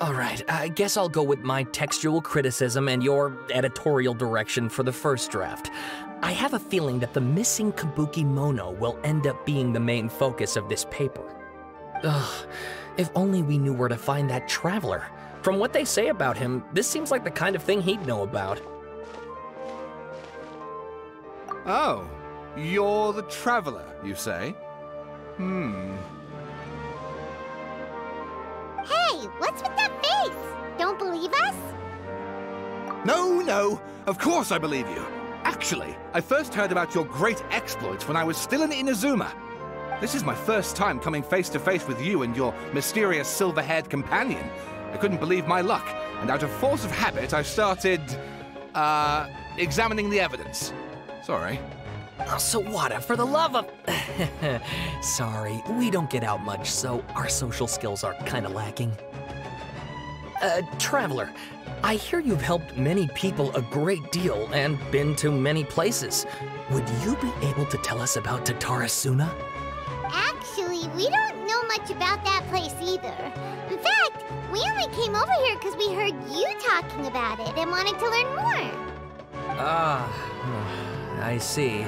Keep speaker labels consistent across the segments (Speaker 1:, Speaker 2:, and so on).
Speaker 1: Alright, I guess I'll go with my textual criticism and your editorial direction for the first draft. I have a feeling that the missing Kabuki Mono will end up being the main focus of this paper. Ugh, if only we knew where to find that traveler. From what they say about him, this seems like the kind of thing he'd know about.
Speaker 2: Oh, you're the traveler, you say?
Speaker 3: Hey, what's with that face? Don't believe us?
Speaker 2: No, of course I believe you. Actually, I first heard about your great exploits when I was still in Inazuma. This is my first time coming face to face with you and your mysterious silver-haired companion. I couldn't believe my luck, and out of force of habit, I started, examining the evidence. Sorry.
Speaker 1: Oh, Sawada, for the love of... Sorry, we don't get out much, so our social skills are kinda lacking. Traveler, I hear you've helped many people a great deal and been to many places. Would you be able to tell us about Tatarasuna?
Speaker 3: Actually, we don't know much about that place either. In fact, we only came over here because we heard you talking about it and wanted to learn more.
Speaker 1: I see.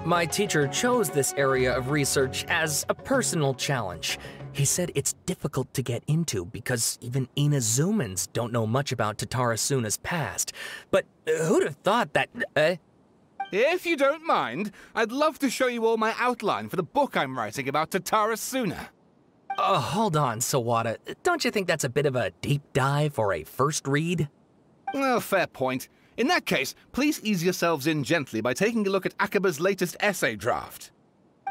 Speaker 1: My teacher chose this area of research as a personal challenge. He said it's difficult to get into because even Inazumans don't know much about Tatarasuna's past. But who'd have thought that...
Speaker 2: If you don't mind, I'd love to show you all my outline for the book I'm writing about Tatarasuna.
Speaker 1: Hold on, Sawada. Don't you think that's a bit of a deep dive or a first read?
Speaker 2: Well, fair point. In that case, please ease yourselves in gently by taking a look at Akaba's latest essay draft.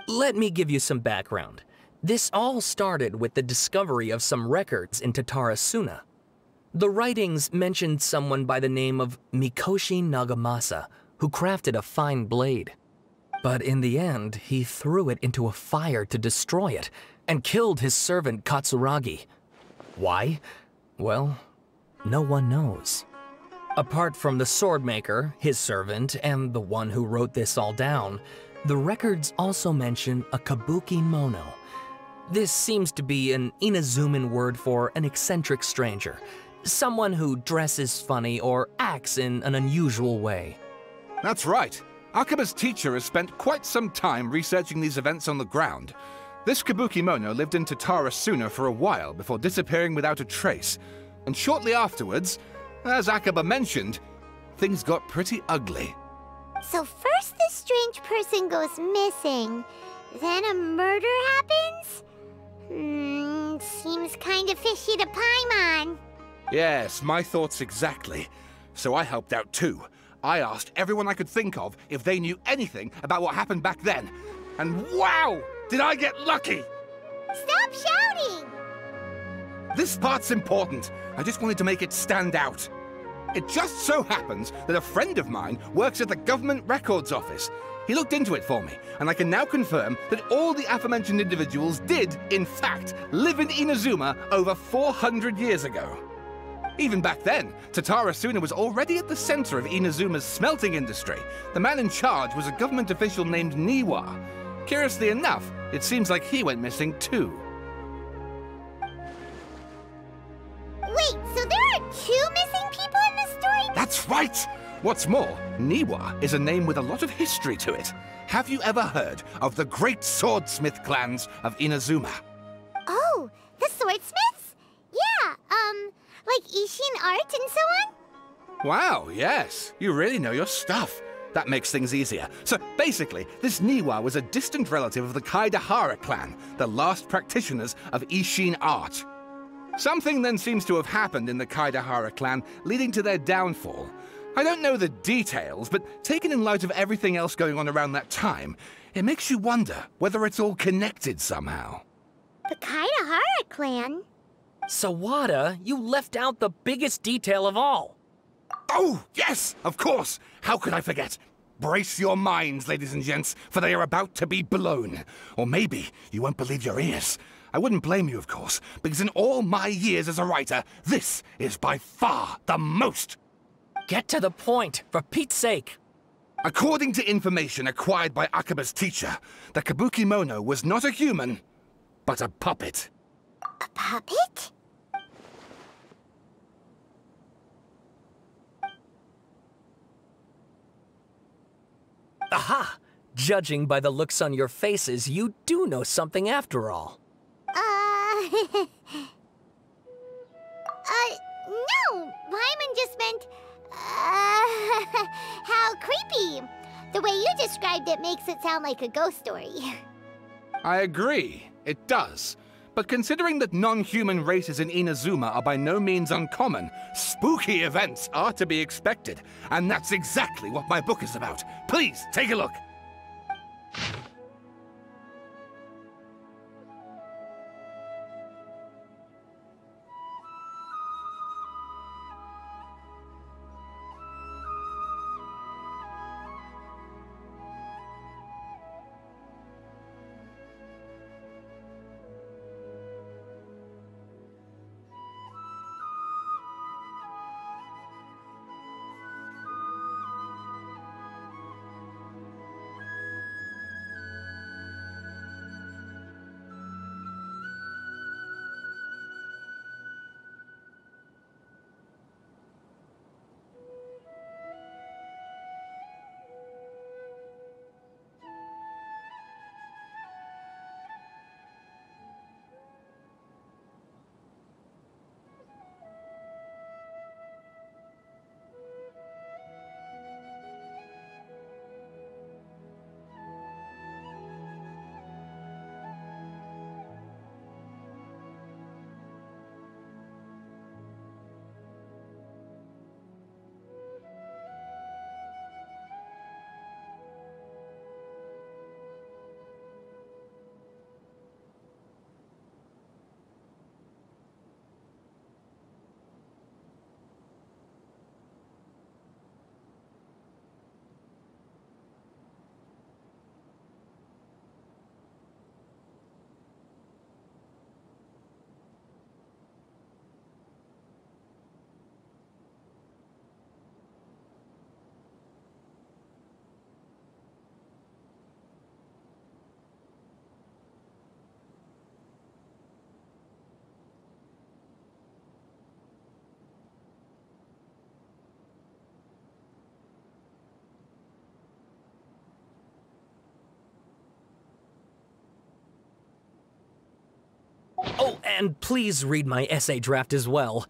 Speaker 1: Let me give you some background. This all started with the discovery of some records in Tatarasuna. The writings mentioned someone by the name of Mikoshi Nagamasa, who crafted a fine blade. But in the end, he threw it into a fire to destroy it, and killed his servant Katsuragi. Why? Well, no one knows. Apart from the swordmaker, his servant, and the one who wrote this all down, the records also mention a Kabuki Mono. This seems to be an Inazuman word for an eccentric stranger, someone who dresses funny or acts in an unusual way.
Speaker 2: That's right. Akaba's teacher has spent quite some time researching these events on the ground. This Kabuki Mono lived in Tatarasuna for a while before disappearing without a trace, and shortly afterwards, as Akaba mentioned, things got pretty ugly.
Speaker 3: So first this strange person goes missing, then a murder happens? Seems kinda fishy to Paimon.
Speaker 2: Yes, my thoughts exactly. So I helped out too. I asked everyone I could think of if they knew anything about what happened back then. And wow! Did I get lucky!
Speaker 3: Stop shouting!
Speaker 2: This part's important. I just wanted to make it stand out. It just so happens that a friend of mine works at the Government Records Office. He looked into it for me, and I can now confirm that all the aforementioned individuals did, in fact, live in Inazuma over 400 years ago. Even back then, Tatarasuna was already at the center of Inazuma's smelting industry. The man in charge was a government official named Niwa. Curiously enough, it seems like he went missing too.
Speaker 3: Wait, so there are two missing people in this story?
Speaker 2: That's right! What's more, Niwa is a name with a lot of history to it. Have you ever heard of the great swordsmith clans of Inazuma?
Speaker 3: Oh, the swordsmiths? Yeah, like Ishin art and so on?
Speaker 2: Wow, yes. You really know your stuff. That makes things easier. So basically, this Niwa was a distant relative of the Kaidahara clan, the last practitioners of Ishin art. Something then seems to have happened in the Kaidahara clan, leading to their downfall. I don't know the details, but taken in light of everything else going on around that time, it makes you wonder whether it's all connected somehow.
Speaker 3: The Kaidahara clan?
Speaker 1: Sawada, you left out the biggest detail of all.
Speaker 2: Oh, yes, of course. How could I forget? Brace your minds, ladies and gents, for they are about to be blown. Or maybe you won't believe your ears. I wouldn't blame you, of course, because in all my years as a writer, this is by far the most.
Speaker 1: Get to the point, for Pete's sake.
Speaker 2: According to information acquired by Akaba's teacher, the Kabuki Mono was not a human, but a puppet.
Speaker 3: A puppet?
Speaker 1: Aha! Judging by the looks on your faces, you do know something after all.
Speaker 3: No! Paimon just meant, how creepy. The way you described it makes it sound like a ghost story.
Speaker 2: I agree, it does. But considering that non-human races in Inazuma are by no means uncommon, spooky events are to be expected. And that's exactly what my book is about. Please, take a look.
Speaker 1: Oh, and please read my essay draft as well.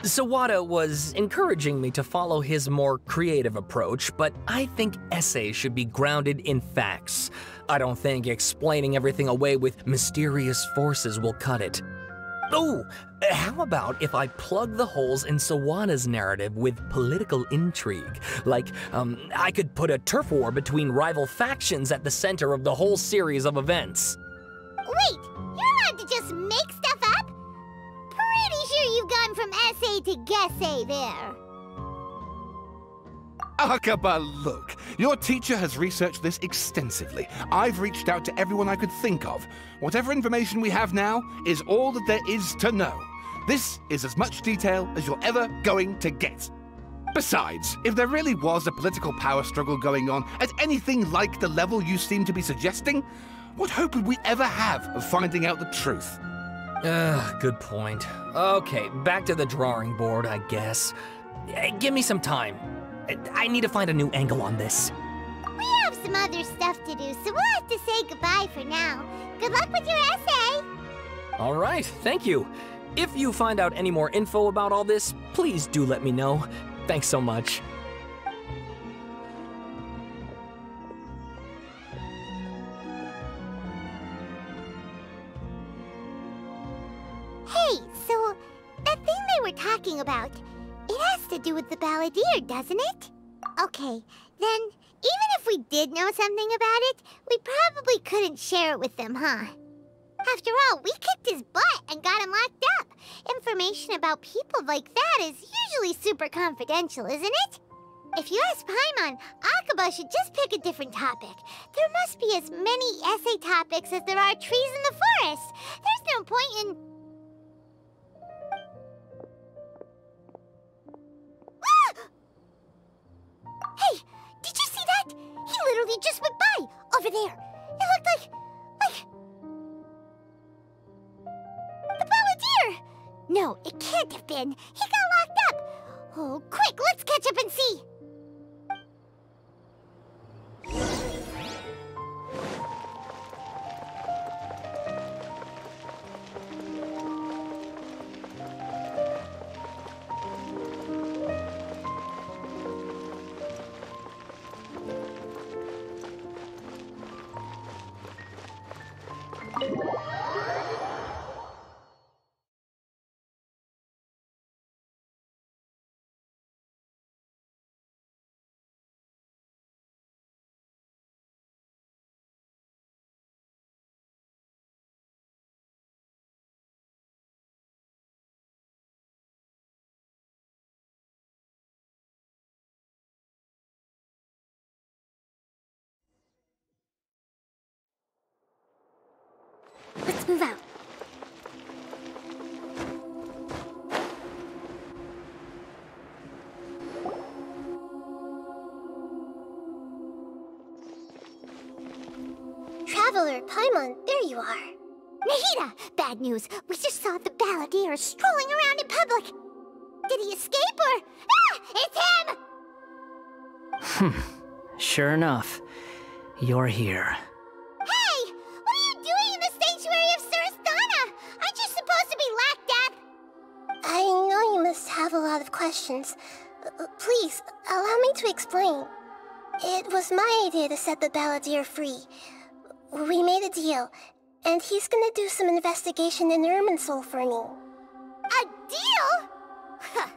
Speaker 1: Sawada was encouraging me to follow his more creative approach, but I think essays should be grounded in facts. I don't think explaining everything away with mysterious forces will cut it. Oh, how about if I plug the holes in Sawana's narrative with political intrigue? Like, I could put a turf war between rival factions at the center of the whole series of events.
Speaker 3: Wait, you're allowed to just make stuff up? Pretty sure you've gone from essay to guessay there.
Speaker 2: Akaba, look. Your teacher has researched this extensively. I've reached out to everyone I could think of. Whatever information we have now is all that there is to know. This is as much detail as you're ever going to get. Besides, if there really was a political power struggle going on at anything like the level you seem to be suggesting, what hope would we ever have of finding out the truth?
Speaker 1: Good point. Okay, back to the drawing board, I guess. Give me some time. I need to find a new angle on this.
Speaker 3: We have some other stuff to do, so we'll have to say goodbye for now. Good luck with your essay!
Speaker 1: All right, thank you. If you find out any more info about all this, please do let me know. Thanks so much.
Speaker 3: Hey, so that thing they were talking about, it has to do with the balladeer, doesn't it? Okay, then even if we did know something about it, we probably couldn't share it with them, huh? After all, we kicked his butt and got him locked up. Information about people like that is usually super confidential, isn't it? If you ask Paimon, Akaba should just pick a different topic. There must be as many essay topics as there are trees in the forest. There's no point in... Hey, did you see that? He literally just went by, over there. It looked like... the balladeer! No, it can't have been. He got locked up. Oh, quick, let's catch up and see. Let's move out. Traveler, Paimon, there you are. Nahida! Bad news. We just saw the balladeer strolling around in public. Did he escape or... Ah! It's him!
Speaker 4: Sure enough. You're here.
Speaker 3: Hey! What are you doing in the sanctuary of Surasthana? Aren't you supposed to be locked up? I know you must have a lot of questions. Please, allow me to explain. It was my idea to set the balladeer free. We made a deal, and he's gonna do some investigation in Irminsul for me. A deal? Huh.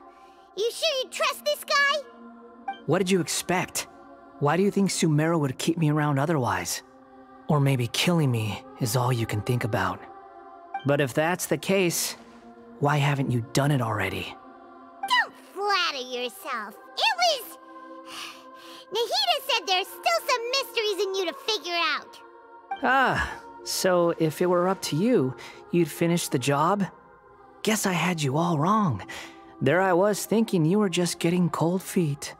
Speaker 3: You sure you trust this guy?
Speaker 4: What did you expect? Why do you think Sumeru would keep me around otherwise? Or maybe killing me is all you can think about. But if that's the case, why haven't you done it already?
Speaker 3: Don't flatter yourself. It was... Nahida said there's still some mysteries in you to figure out.
Speaker 4: Ah, so if it were up to you, you'd finish the job? Guess I had you all wrong. There I was thinking you were just getting cold feet.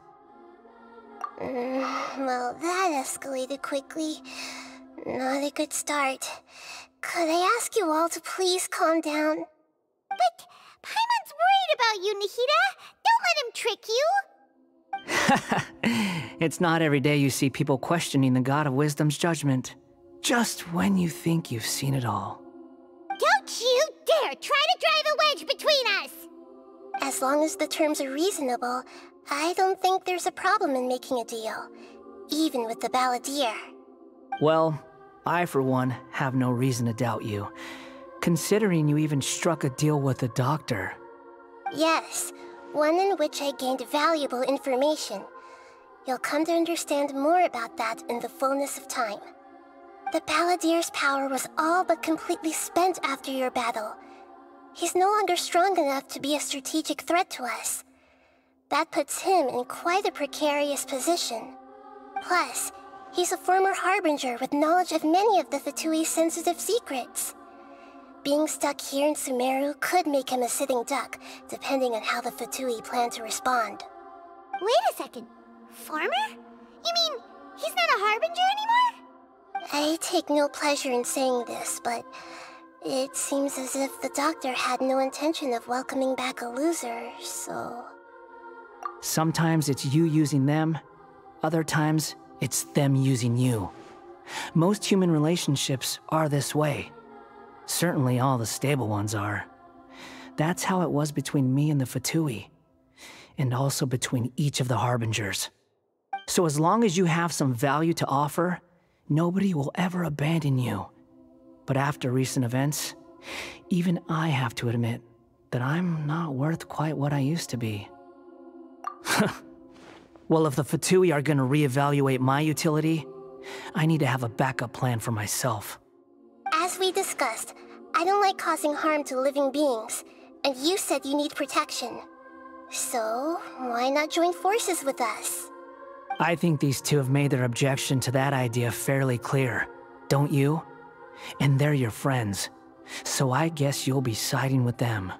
Speaker 3: Well, that escalated quickly. Not a good start. Could I ask you all to please calm down? But Paimon's worried about you, Nahida. Don't let him trick you.
Speaker 4: It's not every day you see people questioning the God of Wisdom's judgment. Just when you think you've seen it all.
Speaker 3: Don't you dare try to drive a wedge between us! As long as the terms are reasonable, I don't think there's a problem in making a deal. Even with the balladeer.
Speaker 4: Well, I for one have no reason to doubt you. considering you even struck a deal with the doctor.
Speaker 5: Yes, one in which I gained valuable information. You'll come to understand more about that in the fullness of time. The Baladier's power was all but completely spent after your battle. He's no longer strong enough to be a strategic threat to us. That puts him in quite a precarious position. Plus, he's a former Harbinger with knowledge of many of the Fatui's sensitive secrets. Being stuck here in Sumeru could make him a sitting duck, depending on how the Fatui plan to respond.
Speaker 3: Wait a second. Former? You mean he's not a Harbinger anymore?
Speaker 5: I take no pleasure in saying this, but it seems as if the doctor had no intention of welcoming back a loser, so...
Speaker 4: Sometimes it's you using them, other times it's them using you. Most human relationships are this way. Certainly all the stable ones are. That's how it was between me and the Fatui, and also between each of the Harbingers. So as long as you have some value to offer, nobody will ever abandon you. But after recent events, even I have to admit that I'm not worth quite what I used to be. Well, if the Fatui are gonna reevaluate my utility, I need to have a backup plan for myself.
Speaker 5: As we discussed, I don't like causing harm to living beings, and you said you need protection. So, why not join forces with us?
Speaker 4: I think these two have made their objection to that idea fairly clear, don't you? And they're your friends, so I guess you'll be siding with them.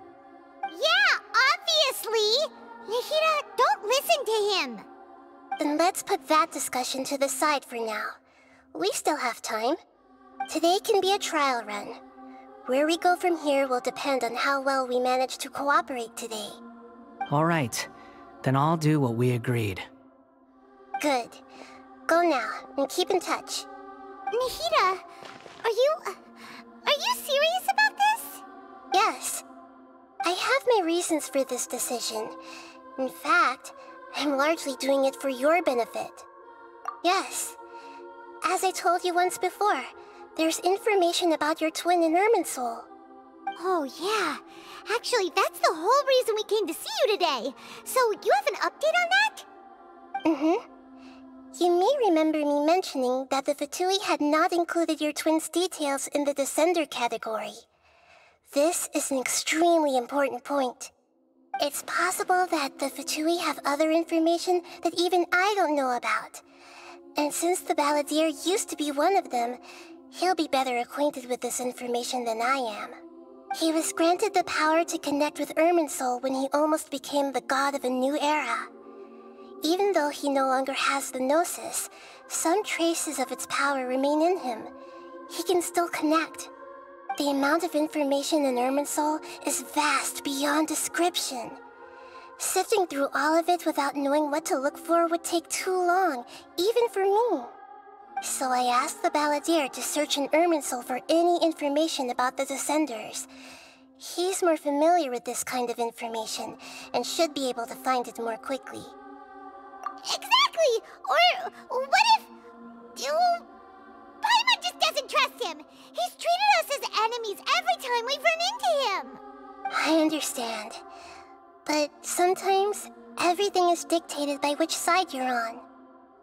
Speaker 3: Yeah, obviously! Nahida, don't listen to him!
Speaker 5: Then let's put that discussion to the side for now. We still have time. Today can be a trial run. Where we go from here will depend on how well we manage to cooperate today.
Speaker 4: All right, then I'll do what we agreed.
Speaker 5: Good. Go now, and keep in touch.
Speaker 3: Nahida, are you serious about this?
Speaker 5: Yes. I have my reasons for this decision. In fact, I'm largely doing it for your benefit. Yes. As I told you once before, there's information about your twin in Irminsul.
Speaker 3: Oh, yeah. Actually, that's the whole reason we came to see you today. So, you have an update on that?
Speaker 5: Mm-hmm. You may remember me mentioning that the Fatui had not included your twin's details in the Descender category. This is an extremely important point. It's possible that the Fatui have other information that even I don't know about. And since the Balladeer used to be one of them, he'll be better acquainted with this information than I am. He was granted the power to connect with Irminsul when he almost became the god of a new era. Even though he no longer has the Gnosis, some traces of its power remain in him. He can still connect. The amount of information in Irminsul is vast beyond description. Sifting through all of it without knowing what to look for would take too long, even for me. So I asked the Balladeer to search in Irminsul for any information about the Descenders. He's more familiar with this kind of information, and should be able to find it more quickly.
Speaker 3: Exactly! Or what if... Paimon just doesn't trust him! He's treated us as enemies every time we've run into him!
Speaker 5: I understand. But sometimes, everything is dictated by which side you're on.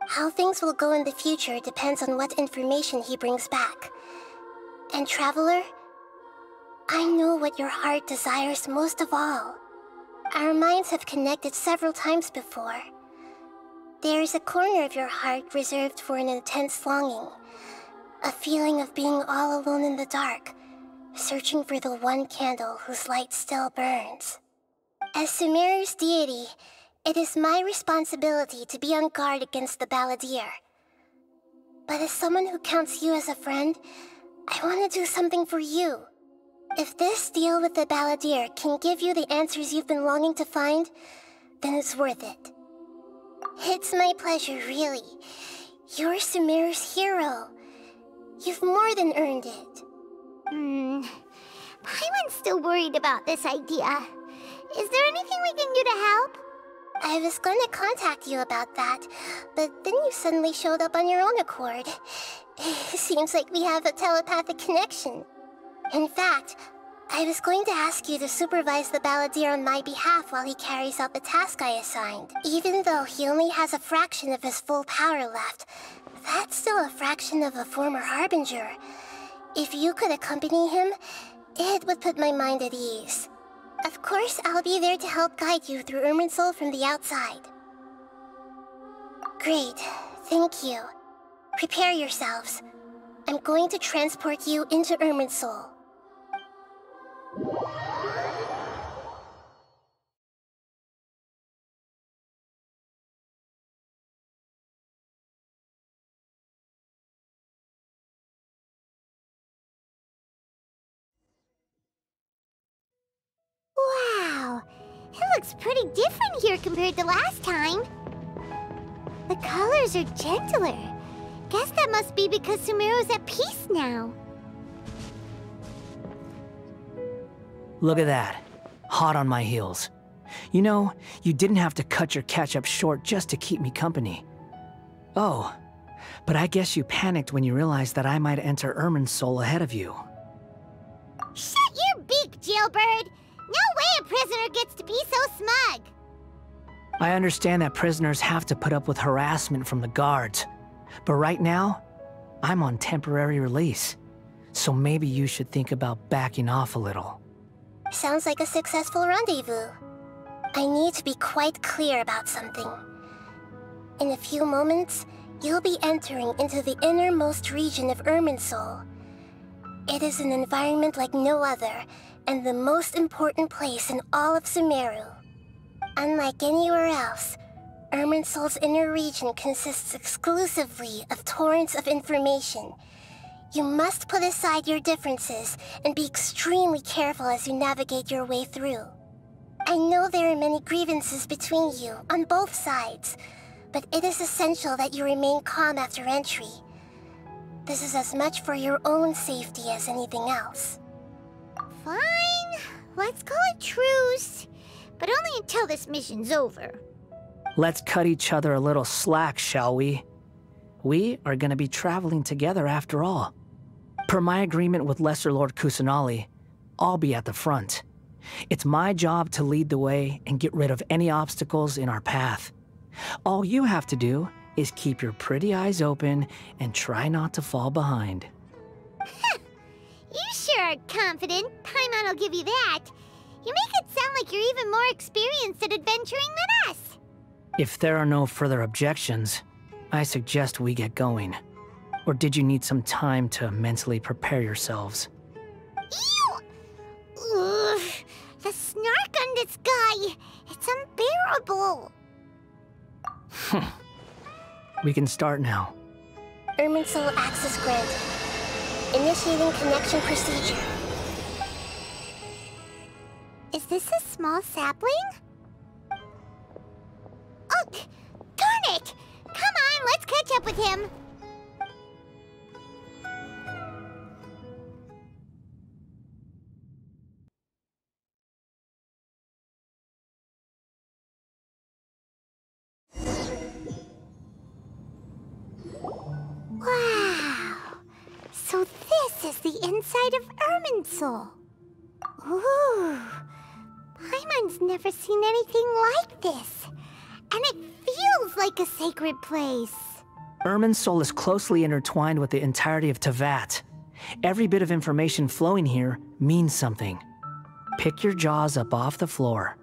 Speaker 5: How things will go in the future depends on what information he brings back. And Traveler, I know what your heart desires most of all. Our minds have connected several times before. There is a corner of your heart reserved for an intense longing. A feeling of being all alone in the dark, searching for the one candle whose light still burns. As Sumeru's deity, it is my responsibility to be on guard against the Balladeer. But as someone who counts you as a friend, I want to do something for you. If this deal with the Balladeer can give you the answers you've been longing to find, then it's worth it. It's my pleasure, really. You're Sumeru's hero. You've more than earned it.
Speaker 3: Paimon's still worried about this idea. Is there anything we can do to help?
Speaker 5: I was going to contact you about that, but then you suddenly showed up on your own accord. Seems like we have a telepathic connection. In fact, I was going to ask you to supervise the balladeer on my behalf while he carries out the task I assigned. Even though he only has a fraction of his full power left, that's still a fraction of a former Harbinger. If you could accompany him, it would put my mind at ease. Of course, I'll be there to help guide you through Irminsul from the outside. Great, thank you. Prepare yourselves. I'm going to transport you into Irminsul.
Speaker 3: Wow, it looks pretty different here compared to last time. The colors are gentler. Guess that must be because Sumeru's at peace now.
Speaker 4: Look at that. Hot on my heels. You know, you didn't have to cut your catch-up short just to keep me company. Oh, but I guess you panicked when you realized that I might enter Irminsul ahead of you.
Speaker 3: Shut your beak, jailbird! No way a prisoner gets to be so smug!
Speaker 4: I understand that prisoners have to put up with harassment from the guards, but right now, I'm on temporary release, so maybe you should think about backing off a little.
Speaker 5: Sounds like a successful rendezvous. I need to be quite clear about something. In a few moments, you'll be entering into the innermost region of Irminsul. It is an environment like no other, and the most important place in all of Sumeru. Unlike anywhere else, Irminsul's inner region consists exclusively of torrents of information. You must put aside your differences and be extremely careful as you navigate your way through. I know there are many grievances between you on both sides, but it is essential that you remain calm after entry. This is as much for your own safety as anything else.
Speaker 3: Fine, let's call it truce, but only until this mission's over.
Speaker 4: Let's cut each other a little slack, shall we? We are gonna be traveling together after all. Per my agreement with Lesser Lord Kusanali, I'll be at the front. It's my job to lead the way and get rid of any obstacles in our path. All you have to do is keep your pretty eyes open and try not to fall behind.
Speaker 3: You sure are confident. Paimon will give you that. You make it sound like you're even more experienced at adventuring than us.
Speaker 4: If there are no further objections, I suggest we get going. Or did you need some time to mentally prepare yourselves?
Speaker 3: Ew! Ugh, the snark on this guy, it's unbearable.
Speaker 4: We can start now.
Speaker 5: Irminsul access granted. Initiating connection procedure.
Speaker 3: Is this a small sapling? Oh, darn it! Come on, let's catch up with him. Wow! So this is the inside of Irminsul. Ooh, Paimon's never seen anything like this. And it feels like a sacred place.
Speaker 4: Irminsul is closely intertwined with the entirety of Teyvat. Every bit of information flowing here means something. Pick your jaws up off the floor.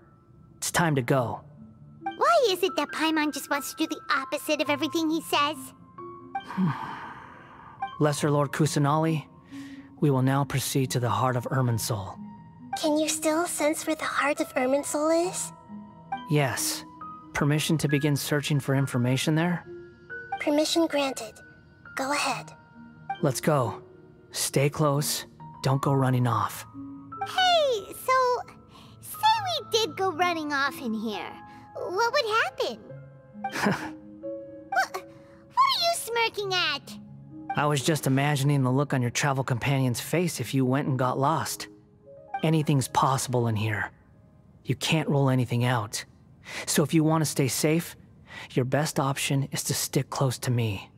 Speaker 4: It's time to go.
Speaker 3: Why is it that Paimon just wants to do the opposite of everything he says?
Speaker 4: Lesser Lord Kusanali, we will now proceed to the heart of Irminsul.
Speaker 5: Can you still sense where the heart of Irminsul is?
Speaker 4: Yes. Permission to begin searching for information there?
Speaker 5: Permission granted. Go ahead.
Speaker 4: Let's go. Stay close. Don't go running off.
Speaker 3: Hey, so... say we did go running off in here. What would happen? What are you smirking at?
Speaker 4: I was just imagining the look on your travel companion's face if you went and got lost. Anything's possible in here. You can't rule anything out. So if you want to stay safe, your best option is to stick close to me.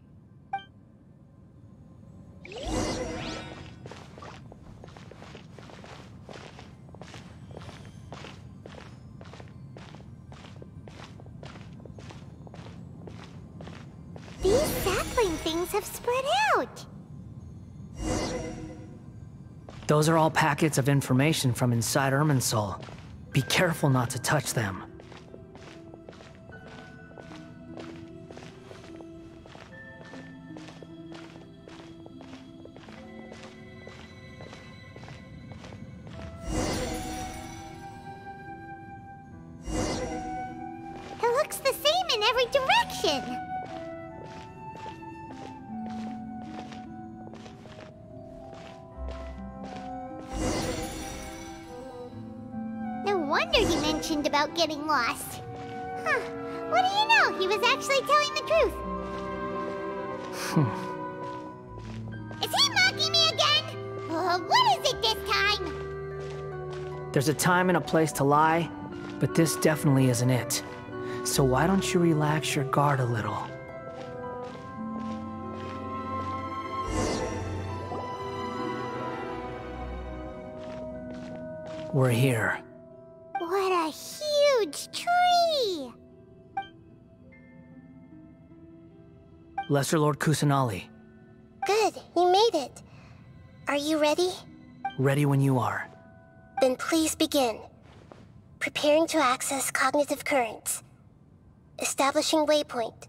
Speaker 3: These sapling things have spread out.
Speaker 4: Those are all packets of information from inside Irminsul. Be careful not to touch them.
Speaker 3: It looks the same in every direction. No wonder he mentioned about getting lost. Huh. What do you know? He was actually telling the truth. Is he mocking me again? What is it this time?
Speaker 4: There's a time and a place to lie, but this definitely isn't it. So why don't you relax your guard a little? We're here.
Speaker 3: What a huge tree!
Speaker 4: Lesser Lord Kusanali,
Speaker 5: Good, you made it. Are you ready?
Speaker 4: ready when you are.
Speaker 5: Then please begin. Preparing to access cognitive currents. Establishing waypoint.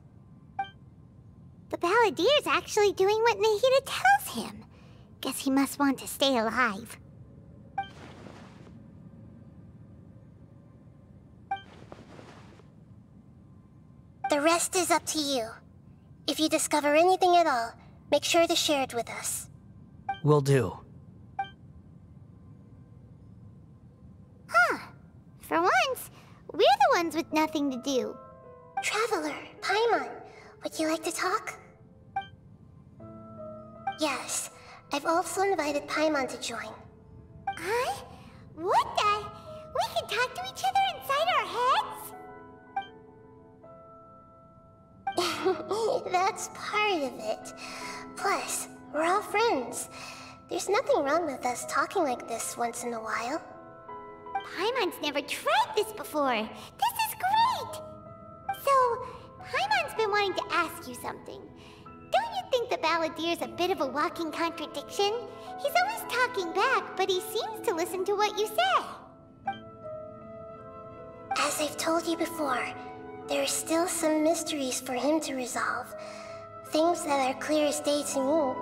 Speaker 3: The Balladeer's actually doing what Nahida tells him. Guess he must want to stay alive.
Speaker 5: The rest is up to you. If you discover anything at all, make sure to share it with us.
Speaker 4: Will do.
Speaker 3: Huh. For once, we're the ones with nothing to do.
Speaker 5: Traveler, Paimon, would you like to talk? Yes, I've also invited Paimon to join.
Speaker 3: Huh? What the? We can talk to each other inside our heads?
Speaker 5: That's part of it. Plus, we're all friends. There's nothing wrong with us talking like this once in a while.
Speaker 3: Paimon's never tried this before. This is great! So, Paimon's been wanting to ask you something. Don't you think the Balladeer's a bit of a walking contradiction? He's always talking back, but he seems to listen to what you say.
Speaker 5: As I've told you before, there are still some mysteries for him to resolve. Things that are clear as day to me,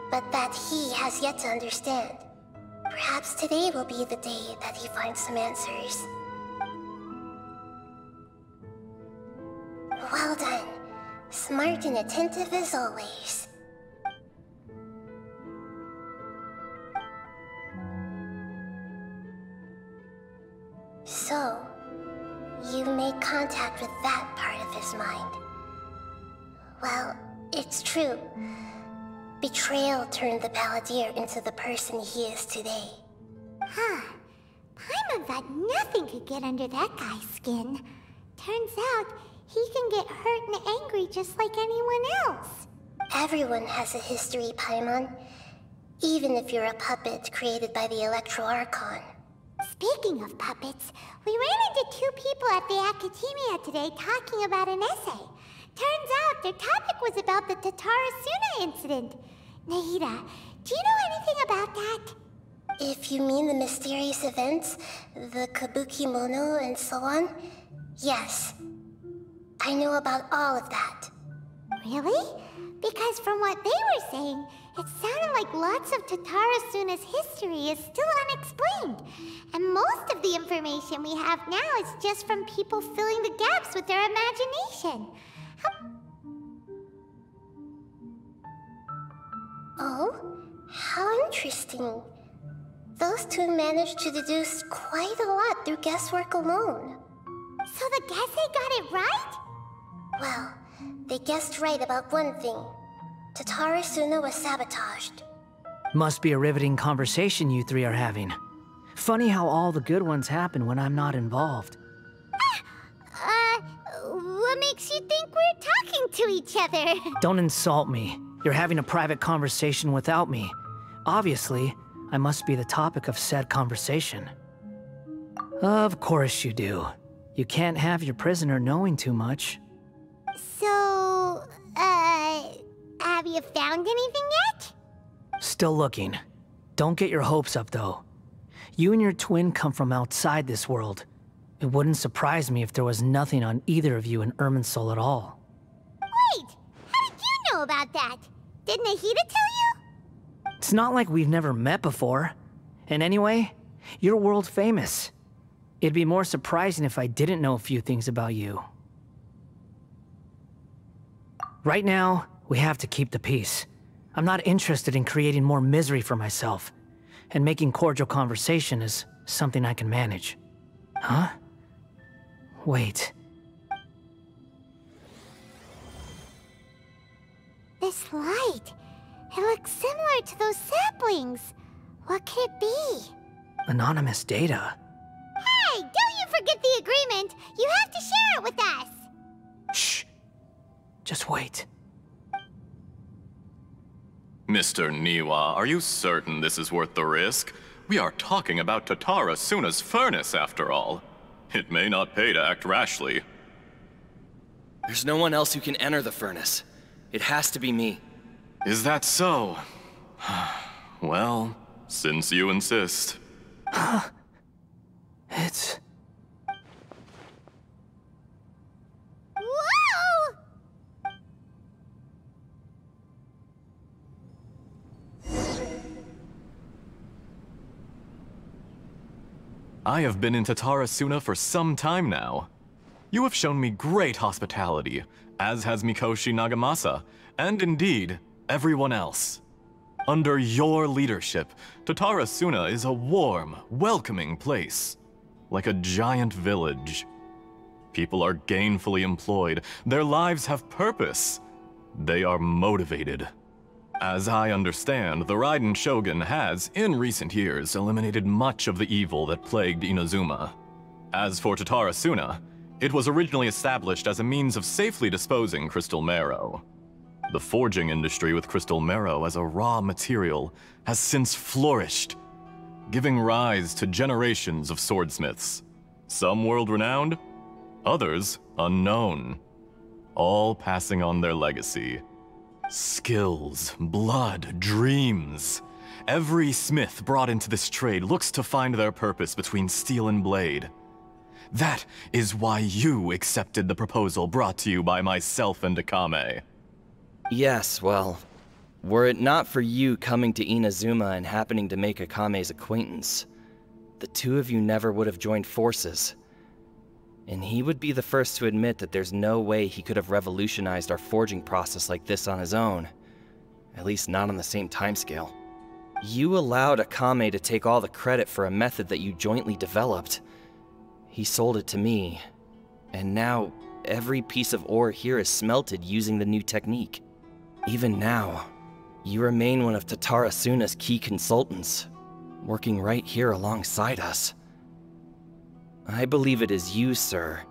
Speaker 5: but that he has yet to understand. Perhaps today will be the day that he finds some answers. Well done. Smart and attentive as always. So, you made contact with that part of his mind. Well, it's true. Betrayal turned the Balladeer into the person he is today.
Speaker 3: Huh. Paimon thought nothing could get under that guy's skin. Turns out, he can get hurt and angry just like anyone else.
Speaker 5: Everyone has a history, Paimon. Even if you're a puppet created by the Electro Archon.
Speaker 3: Speaking of puppets, we ran into two people at the Academia today talking about an essay. Turns out their topic was about the Tatarasuna incident. Nahida, do you know anything about that?
Speaker 5: If you mean the mysterious events, the Kabuki Mono and so on, yes. I know about all of that.
Speaker 3: Really? Because from what they were saying, it sounded like lots of Tatarasuna's history is still unexplained. And most of the information we have now is just from people filling the gaps with their imagination.
Speaker 5: Oh? How interesting. Those two managed to deduce quite a lot through guesswork alone.
Speaker 3: So the Gese got it right?
Speaker 5: Well, they guessed right about one thing. Tatarasuna was sabotaged.
Speaker 4: Must be a riveting conversation you three are having. Funny how all the good ones happen when I'm not involved.
Speaker 3: What makes you think we're talking to each other?
Speaker 4: Don't insult me. You're having a private conversation without me. Obviously, I must be the topic of said conversation. Of course you do. You can't have your prisoner knowing too much.
Speaker 3: So, Have you found anything yet?
Speaker 4: Still looking. Don't get your hopes up, though. You and your twin come from outside this world. It wouldn't surprise me if there was nothing on either of you in Irminsul at all.
Speaker 3: Wait! How did you know about that? Did Nahida tell you?
Speaker 4: It's not like we've never met before. And anyway, you're world famous. It'd be more surprising if I didn't know a few things about you. Right now, we have to keep the peace. I'm not interested in creating more misery for myself. And making cordial conversation is something I can manage. Huh? Wait.
Speaker 3: This light. It looks similar to those saplings. What could it be?
Speaker 4: Anonymous data.
Speaker 3: Hey, don't you forget the agreement! You have to share it with us!
Speaker 4: Shh. Just wait.
Speaker 6: Mr. Niwa, are you certain this is worth the risk? We are talking about Tatara Suna's furnace, after all. It may not pay to act rashly.
Speaker 7: There's no one else who can enter the furnace. It has to be me.
Speaker 6: Is that so? Well, since you insist.
Speaker 4: It's...
Speaker 3: Whoa!
Speaker 6: I have been in Tatara Suna for some time now. You have shown me great hospitality, as has Mikoshi Nagamasa, and indeed, everyone else. Under your leadership, Tatara Suna is a warm, welcoming place, like a giant village. People are gainfully employed, their lives have purpose. They are motivated. As I understand, the Raiden Shogun has, in recent years, eliminated much of the evil that plagued Inazuma. As for Tatara Suna, it was originally established as a means of safely disposing crystal marrow. The forging industry with crystal marrow as a raw material has since flourished, giving rise to generations of swordsmiths. Some world-renowned, others unknown, all passing on their legacy. Skills, blood, dreams. Every smith brought into this trade looks to find their purpose between steel and blade. That is why you accepted the proposal brought to you by myself and Akame.
Speaker 7: Yes, well, were it not for you coming to Inazuma and happening to make Akame's acquaintance, the two of you never would have joined forces. And he would be the first to admit that there's no way he could have revolutionized our forging process like this on his own. At least not on the same timescale. You allowed Akame to take all the credit for a method that you jointly developed. He sold it to me, and now every piece of ore here is smelted using the new technique. Even now, you remain one of Tatara Suna's key consultants, working right here alongside us. I believe it is you, sir,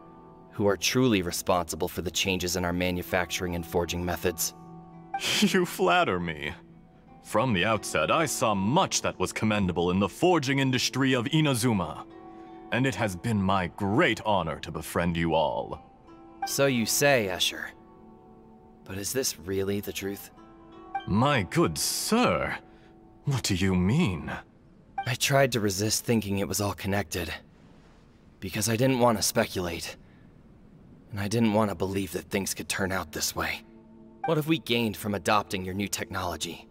Speaker 7: who are truly responsible for the changes in our manufacturing and forging methods.
Speaker 6: You flatter me. From the outset, I saw much that was commendable in the forging industry of Inazuma, and it has been my great honor to befriend you all.
Speaker 7: So you say, Escher. But is this really the truth?
Speaker 6: My good sir, what do you mean?
Speaker 7: I tried to resist thinking it was all connected, because I didn't want to speculate, and I didn't want to believe that things could turn out this way. What have we gained from adopting your new technology?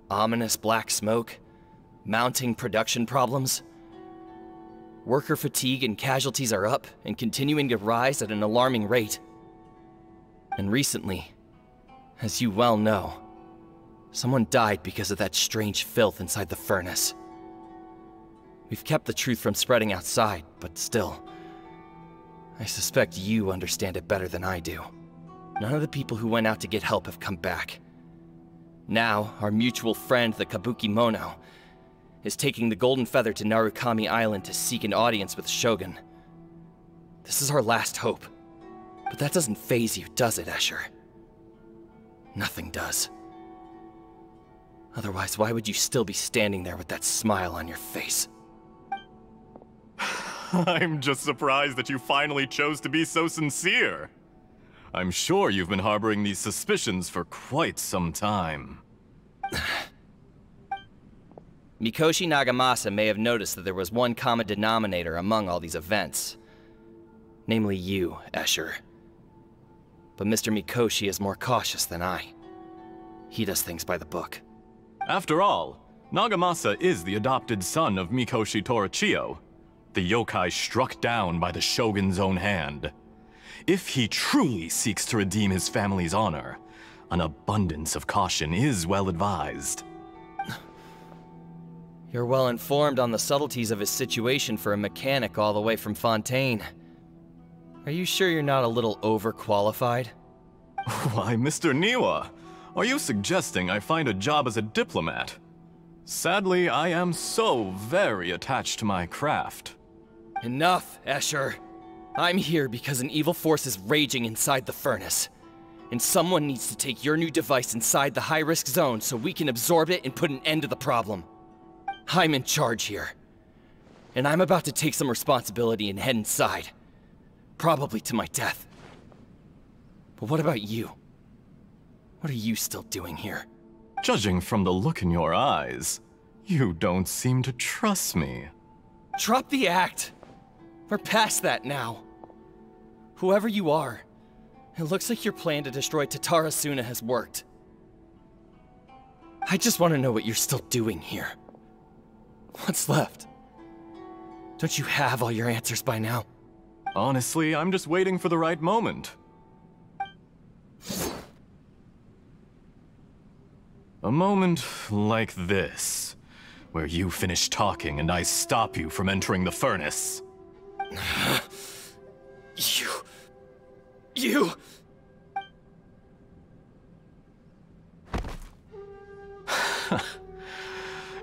Speaker 7: Ominous black smoke? Mounting production problems? Worker fatigue and casualties are up and continuing to rise at an alarming rate. And recently, as you well know, someone died because of that strange filth inside the furnace. We've kept the truth from spreading outside, but still, I suspect you understand it better than I do. None of the people who went out to get help have come back. Now, our mutual friend, the Kabuki Mono, is taking the Golden Feather to Narukami Island to seek an audience with Shogun. This is our last hope. But that doesn't faze you, does it, Escher? Nothing does. Otherwise, why would you still be standing there with that smile on your face?
Speaker 6: I'm just surprised that you finally chose to be so sincere. I'm sure you've been harboring these suspicions for quite some time.
Speaker 7: Mikoshi Nagamasa may have noticed that there was one common denominator among all these events. Namely you, Escher. But Mr. Mikoshi is more cautious than I. He does things by the book.
Speaker 6: After all, Nagamasa is the adopted son of Mikoshi Torichio, the yokai struck down by the Shogun's own hand. If he truly seeks to redeem his family's honor, an abundance of caution is well advised.
Speaker 7: You're well informed on the subtleties of his situation for a mechanic all the way from Fontaine. Are you sure you're not a little overqualified?
Speaker 6: Why, Mr. Niwa, are you suggesting I find a job as a diplomat? Sadly, I am so very attached to my craft.
Speaker 7: Enough, Escher. I'm here because an evil force is raging inside the furnace. And someone needs to take your new device inside the high-risk zone so we can absorb it and put an end to the problem. I'm in charge here. And I'm about to take some responsibility and head inside. Probably to my death. But what about you? What are you still doing here?
Speaker 6: Judging from the look in your eyes, you don't seem to trust me.
Speaker 7: Drop the act! We're past that now. Whoever you are, it looks like your plan to destroy Tatarasuna has worked. I just want to know what you're still doing here. What's left? Don't you have all your answers by now?
Speaker 6: Honestly, I'm just waiting for the right moment. A moment like this, where you finish talking and I stop you from entering the furnace.
Speaker 7: You...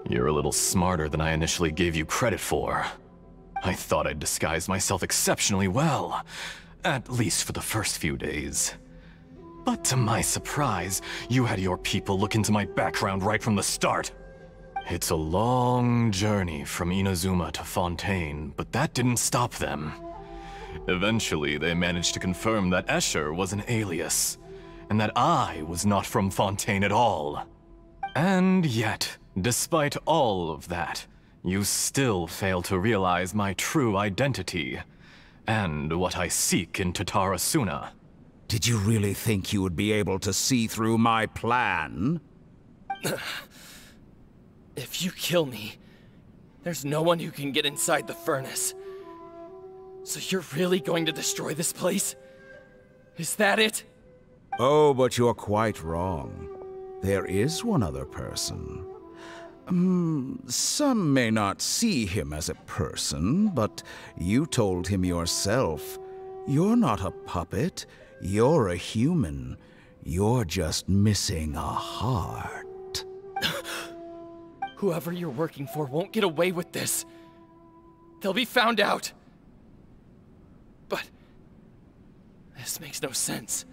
Speaker 6: You're a little smarter than I initially gave you credit for. I thought I'd disguised myself exceptionally well, at least for the first few days. But to my surprise, you had your people look into my background right from the start. It's a long journey from Inazuma to Fontaine, but that didn't stop them. Eventually, they managed to confirm that Escher was an alias, and that I was not from Fontaine at all. And yet, despite all of that, you still fail to realize my true identity, and what I seek in Tatarasuna.
Speaker 8: Did you really think you would be able to see through my plan?
Speaker 7: If you kill me, there's no one who can get inside the furnace. So you're really going to destroy this place? Is that it?
Speaker 8: Oh, but you're quite wrong. There is one other person. Some may not see him as a person, but you told him yourself. You're not a puppet. You're a human. You're just missing a heart.
Speaker 7: Whoever you're working for won't get away with this. They'll be found out. But this makes no sense.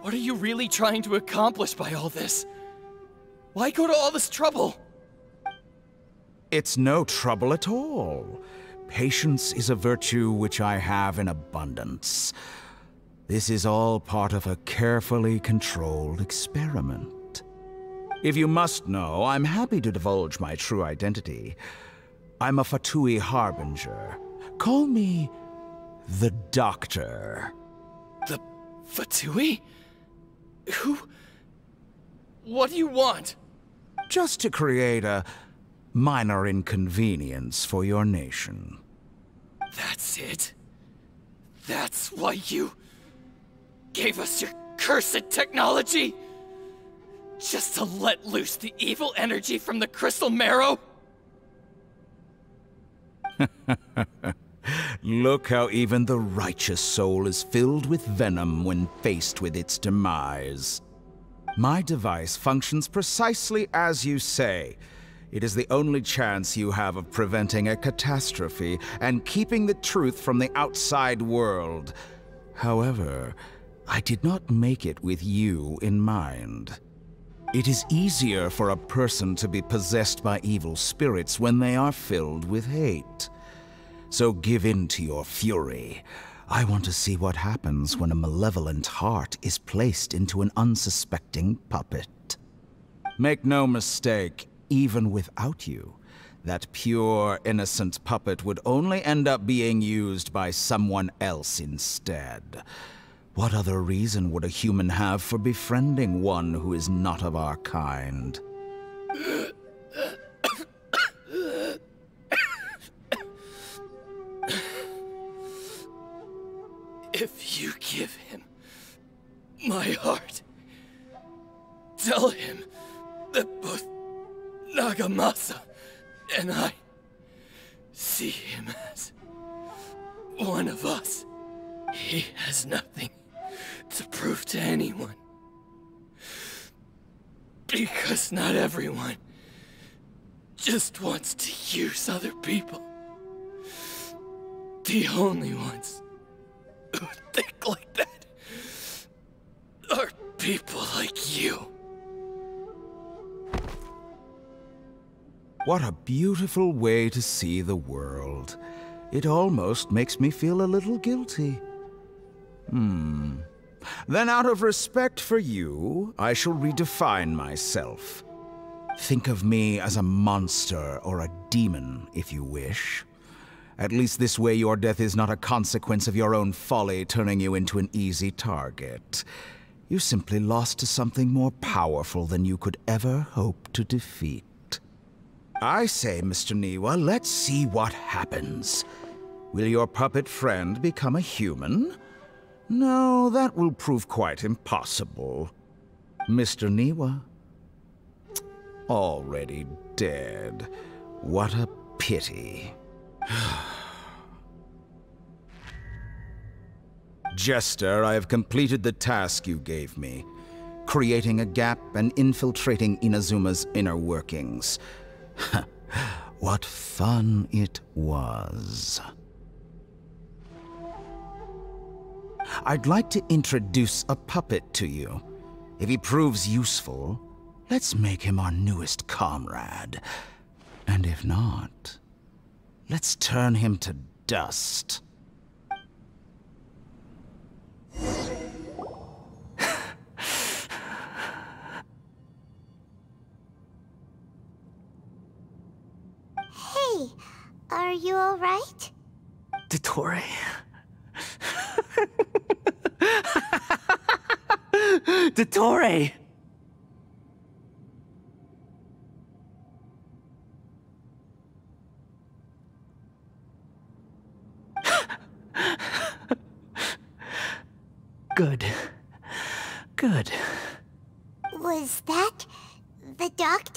Speaker 7: What are you really trying to accomplish by all this? Why go to all this trouble?
Speaker 8: It's no trouble at all. Patience is a virtue which I have in abundance. This is all part of a carefully controlled experiment. If you must know, I'm happy to divulge my true identity. I'm a Fatui Harbinger. Call me the Doctor.
Speaker 7: The Fatui? Who? What do you want?
Speaker 8: Just to create a minor inconvenience for your nation.
Speaker 7: That's it? That's why you gave us your cursed technology? Just to let loose the evil energy from the crystal marrow?
Speaker 8: Look how even the righteous soul is filled with venom when faced with its demise. My device functions precisely as you say. It is the only chance you have of preventing a catastrophe and keeping the truth from the outside world. However, I did not make it with you in mind. It is easier for a person to be possessed by evil spirits when they are filled with hate. So give in to your fury. I want to see what happens when a malevolent heart is placed into an unsuspecting puppet. Make no mistake, even without you, that pure, innocent puppet would only end up being used by someone else instead. What other reason would a human have for befriending one who is not of our kind?
Speaker 7: If you give him my heart, tell him that both Nagamasa and I see him as one of us. He has nothing to prove to anyone. Because not everyone just wants to use other people. The only ones who think like that are people like you.
Speaker 8: What a beautiful way to see the world. It almost makes me feel a little guilty. Then out of respect for you, I shall redefine myself. Think of me as a monster or a demon, if you wish. At least this way your death is not a consequence of your own folly turning you into an easy target. You simply lost to something more powerful than you could ever hope to defeat. I say, Mr. Niwa, let's see what happens. Will your puppet friend become a human? No, that will prove quite impossible. Mr. Niwa? Already dead. What a pity. Jester, I have completed the task you gave me, creating a gap and infiltrating Inazuma's inner workings. What fun it was. I'd like to introduce a puppet to you. If he proves useful, let's make him our newest comrade. And if not, let's turn him to dust.
Speaker 3: Hey, are you all right?
Speaker 4: Dottore. Dottore! Good. Good.
Speaker 3: Was that the doctor?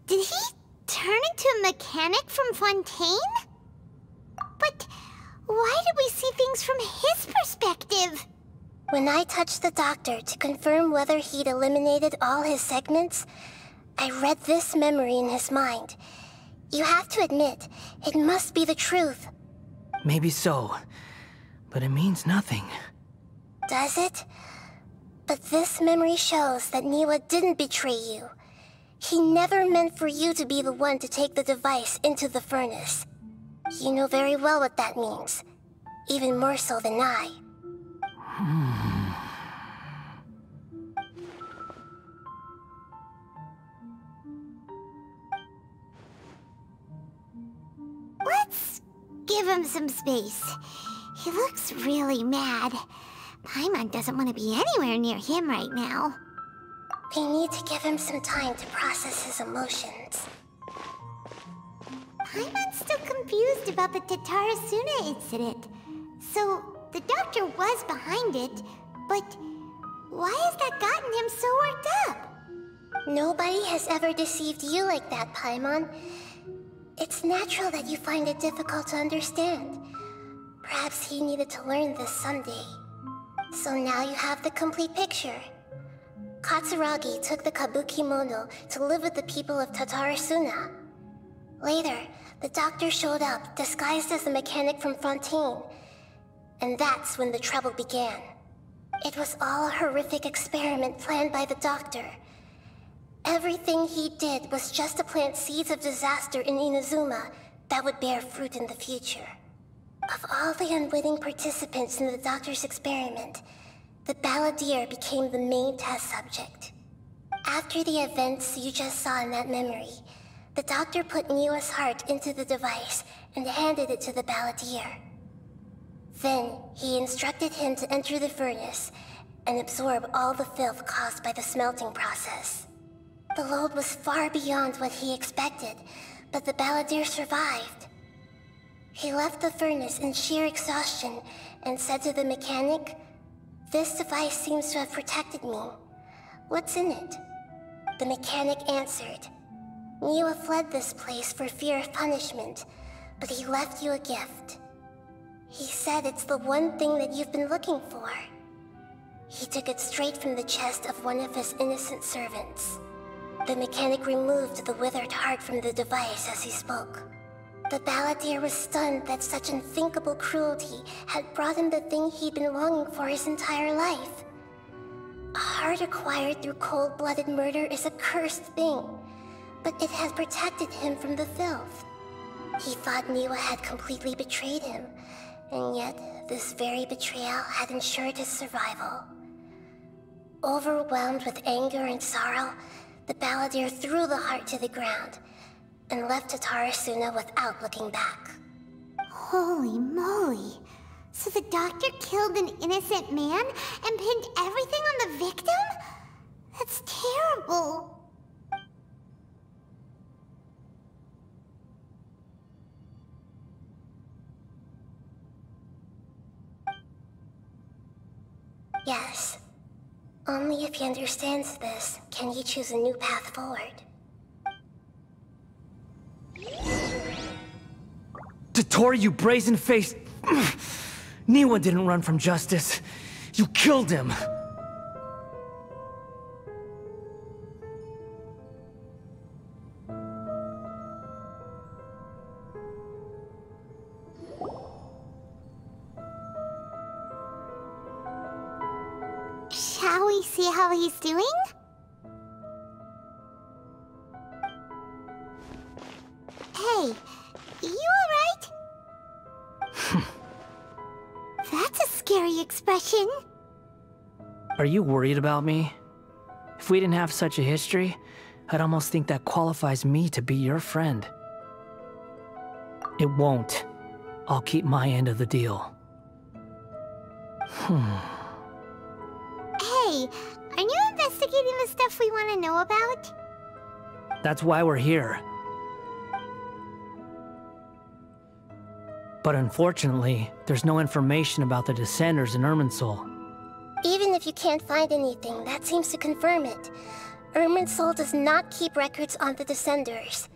Speaker 3: Did he turn into a mechanic from Fontaine? But why did we see things from his perspective?
Speaker 5: When I touched the doctor to confirm whether he'd eliminated all his segments, I read this memory in his mind. You have to admit, it must be the truth.
Speaker 4: Maybe so, but it means nothing.
Speaker 5: Does it? But this memory shows that Niwa didn't betray you. He never meant for you to be the one to take the device into the furnace. You know very well what that means. Even more so than I.
Speaker 3: Let's give him some space. He looks really mad. Paimon doesn't want to be anywhere near him right now.
Speaker 5: We need to give him some time to process his emotions.
Speaker 3: Paimon's still confused about the Tatarasuna incident. So, the doctor was behind it, but why has that gotten him so worked up?
Speaker 5: Nobody has ever deceived you like that, Paimon. It's natural that you find it difficult to understand. Perhaps he needed to learn this someday. So now you have the complete picture. Katsuragi took the Kabukimono to live with the people of Tatarasuna. Later, the doctor showed up, disguised as the mechanic from Fontaine. And that's when the trouble began. It was all a horrific experiment planned by the doctor. Everything he did was just to plant seeds of disaster in Inazuma that would bear fruit in the future. Of all the unwitting participants in the doctor's experiment, the balladeer became the main test subject. After the events you just saw in that memory, the doctor put Niwa's heart into the device and handed it to the balladeer. Then, he instructed him to enter the furnace and absorb all the filth caused by the smelting process. The load was far beyond what he expected, but the balladeer survived. He left the furnace in sheer exhaustion and said to the mechanic, "This device seems to have protected me. What's in it?" The mechanic answered, "Niwa fled this place for fear of punishment, but he left you a gift. He said it's the one thing that you've been looking for." He took it straight from the chest of one of his innocent servants. The mechanic removed the withered heart from the device as he spoke. The balladeer was stunned that such unthinkable cruelty had brought him the thing he'd been longing for his entire life. A heart acquired through cold-blooded murder is a cursed thing, but it had protected him from the filth. He thought Niwa had completely betrayed him, and yet this very betrayal had ensured his survival. Overwhelmed with anger and sorrow, the balladeer threw the heart to the ground and left Tatarasuna without looking back.
Speaker 3: Holy moly. So the doctor killed an innocent man and pinned everything on the victim? That's terrible.
Speaker 5: Yes. Only if he understands this can he choose a new path forward.
Speaker 4: Tottori, you brazen-faced... Niwa didn't run from justice. You killed him.
Speaker 3: Shall we see how he's doing? Hey, you alright? That's a scary expression.
Speaker 4: Are you worried about me? If we didn't have such a history, I'd almost think that qualifies me to be your friend. It won't. I'll keep my end of the deal.
Speaker 3: Hey, aren't you investigating the stuff we want to know about?
Speaker 4: That's why we're here. But unfortunately, there's no information about the Descenders in Irminsul.
Speaker 5: Even if you can't find anything, that seems to confirm it. Irminsul does not keep records on the Descenders.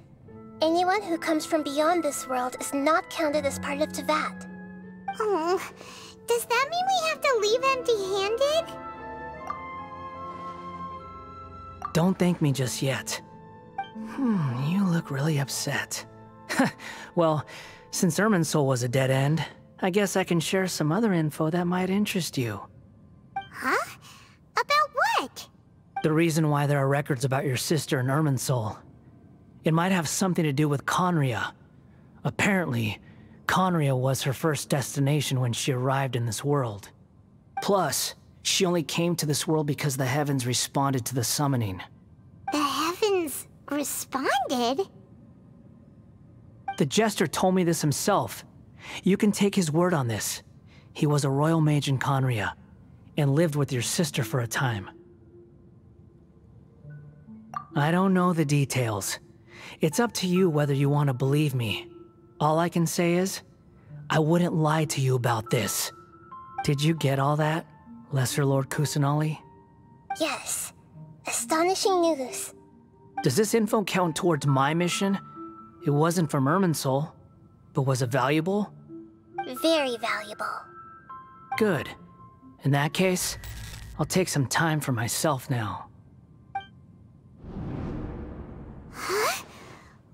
Speaker 5: Anyone who comes from beyond this world is not counted as part of Teyvat.
Speaker 3: Oh, does that mean we have to leave empty-handed?
Speaker 4: Don't thank me just yet. You look really upset. Well, since Irminsul was a dead end, I guess I can share some other info that might interest you.
Speaker 3: Huh? About what?
Speaker 4: The reason why there are records about your sister in Irminsul. It might have something to do with Conria. Apparently, Conria was her first destination when she arrived in this world. Plus, she only came to this world because the heavens responded to the summoning.
Speaker 3: The heavens responded?
Speaker 4: The Jester told me this himself. You can take his word on this. He was a royal mage in Conria, and lived with your sister for a time. I don't know the details. It's up to you whether you want to believe me. All I can say is, I wouldn't lie to you about this. Did you get all that, Lesser Lord Kusanali?
Speaker 5: Yes. Astonishing news.
Speaker 4: Does this info count towards my mission? It wasn't from Irminsul, but was it valuable?
Speaker 5: Very valuable.
Speaker 4: Good. In that case, I'll take some time for myself now.
Speaker 3: Huh?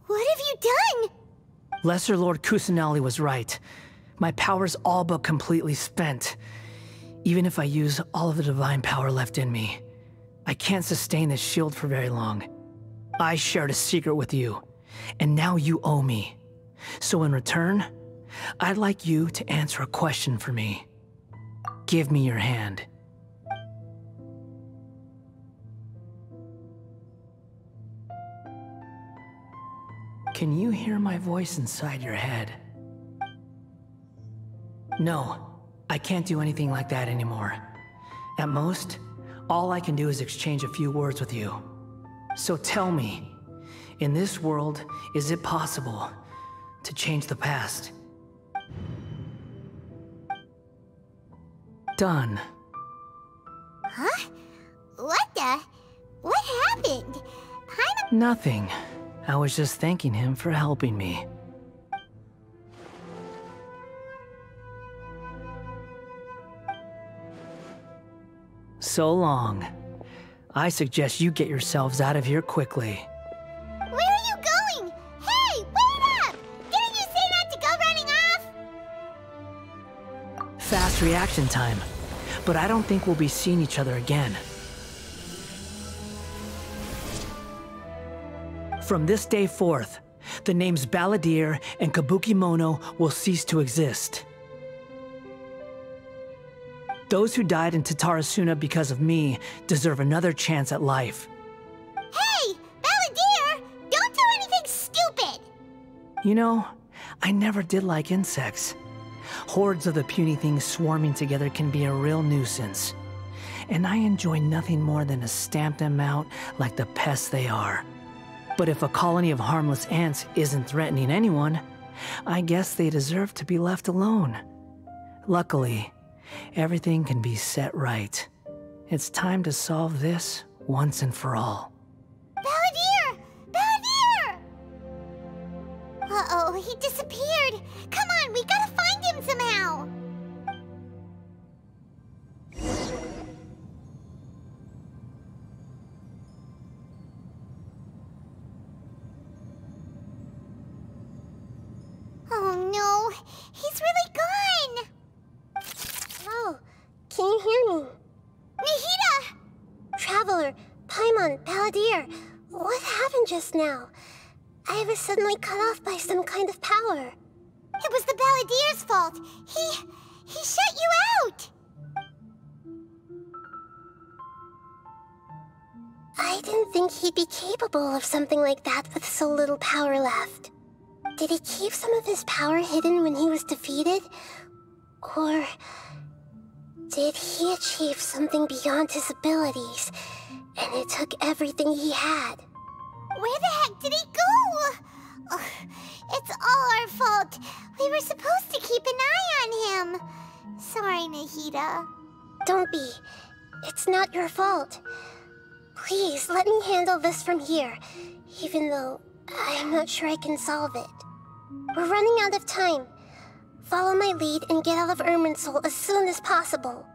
Speaker 3: What have you done?
Speaker 4: Lesser Lord Kusanali was right. My power's all but completely spent. Even if I use all of the divine power left in me, I can't sustain this shield for very long. I shared a secret with you, and now you owe me. So in return, I'd like you to answer a question for me. Give me your hand. Can you hear my voice inside your head? No, I can't do anything like that anymore. At most, all I can do is exchange a few words with you. So tell me, in this world, is it possible to change the past? Done.
Speaker 3: Huh? What happened?
Speaker 4: Nothing. I was just thanking him for helping me. So long. I suggest you get yourselves out of here quickly.
Speaker 3: Where are you going? Hey, wait up! Didn't you say not to go running off?
Speaker 4: Fast reaction time. But I don't think we'll be seeing each other again. From this day forth, the names Balladeer and Kabukimono will cease to exist. Those who died in Tatarasuna because of me deserve another chance at life.
Speaker 3: Hey, Balladeer! Don't do anything stupid!
Speaker 4: You know, I never did like insects. Hordes of the puny things swarming together can be a real nuisance. And I enjoy nothing more than to stamp them out like the pests they are. But if a colony of harmless ants isn't threatening anyone, I guess they deserve to be left alone. Luckily, everything can be set right. It's time to solve this once and for all.
Speaker 3: Balladeer! Balladeer! Uh-oh, he disappeared. Come on, we gotta find him somehow. Oh no, he's really gone.
Speaker 5: Oh, can you hear me?
Speaker 3: Nahida!
Speaker 5: Traveler, Paimon, Balladeer, what happened just now? I was suddenly cut off by some kind of power.
Speaker 3: It was the Balladeer's fault. He shut you out.
Speaker 5: I didn't think he'd be capable of something like that with so little power left. Did he keep some of his power hidden when he was defeated? Or did he achieve something beyond his abilities, and it took everything he had?
Speaker 3: Where the heck did he go? Ugh, it's all our fault. We were supposed to keep an eye on him. Sorry, Nahida.
Speaker 5: Don't be. It's not your fault. Please, let me handle this from here, even though I'm not sure I can solve it. We're running out of time. Follow my lead and get out of Irminsul as soon as possible.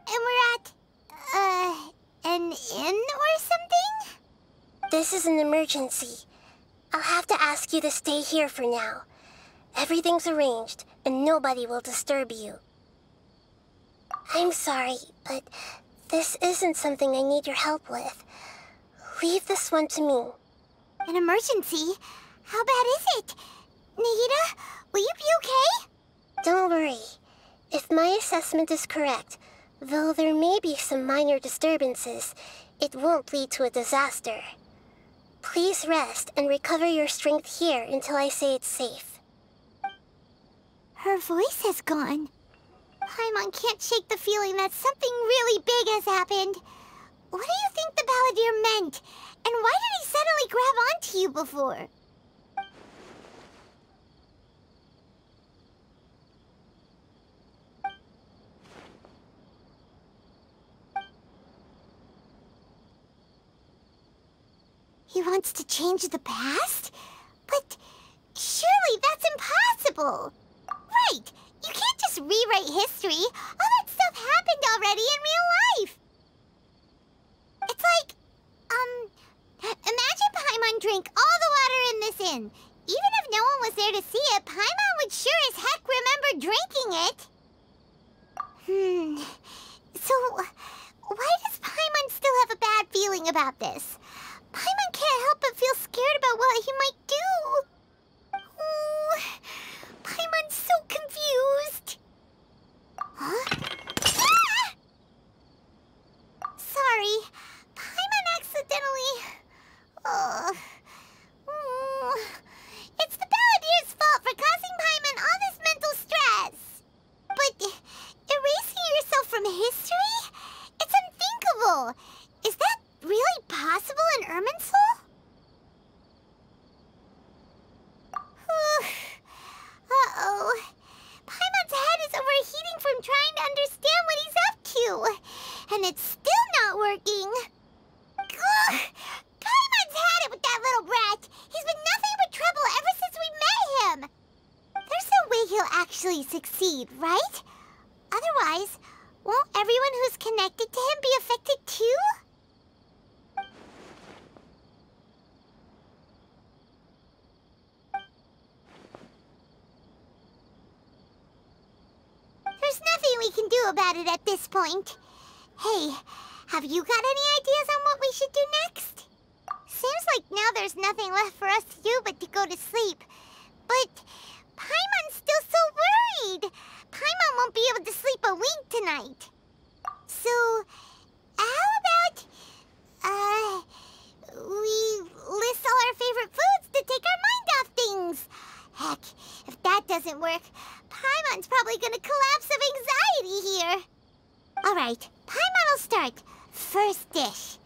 Speaker 3: And we're at, an inn or something?
Speaker 5: This is an emergency. I'll have to ask you to stay here for now. Everything's arranged, and nobody will disturb you. I'm sorry, but this isn't something I need your help with. Leave this one to me.
Speaker 3: An emergency? How bad is it? Nahida, will you be okay?
Speaker 5: Don't worry. If my assessment is correct, though there may be some minor disturbances, it won't lead to a disaster. Please rest and recover your strength here until I say it's safe.
Speaker 3: Her voice has gone. Paimon can't shake the feeling that something really big has happened. What do you think the Balladeer meant? And why did he suddenly grab onto you before? He wants to change the past? But surely that's impossible! Right! You can't just rewrite history! All that stuff happened already in real life! It's like, imagine Paimon drank all the water in this inn. Even if no one was there to see it, Paimon would sure as heck remember drinking it. So, why does Paimon still have a bad feeling about this? Paimon can't help but feel scared about what he might do. Oh, Paimon's so confused. Huh? Ah! Sorry, Paimon accidentally... It's the Balladeer's fault for causing Paimon all this mental stress. But erasing yourself from history? It's unthinkable. Is that really possible in Irminsul? Uh-oh. Paimon's head is overheating from trying to understand what he's up to. And it's still not working. Ugh. Paimon's had it with that little brat. He's been nothing but trouble ever since we met him. There's no way he'll actually succeed, right? Otherwise, won't everyone who's connected to him be affected too? There's nothing we can do about it at this point. Hey, have you got any ideas on what we should do next? Seems like now there's nothing left for us to do but to go to sleep. But Paimon's still so worried. Paimon won't be able to sleep a wink tonight. So, how about, we list all our favorite foods to take our mind off things? Heck, if that doesn't work, Paimon's probably gonna collapse of anxiety here. Alright, Paimon will start. First dish.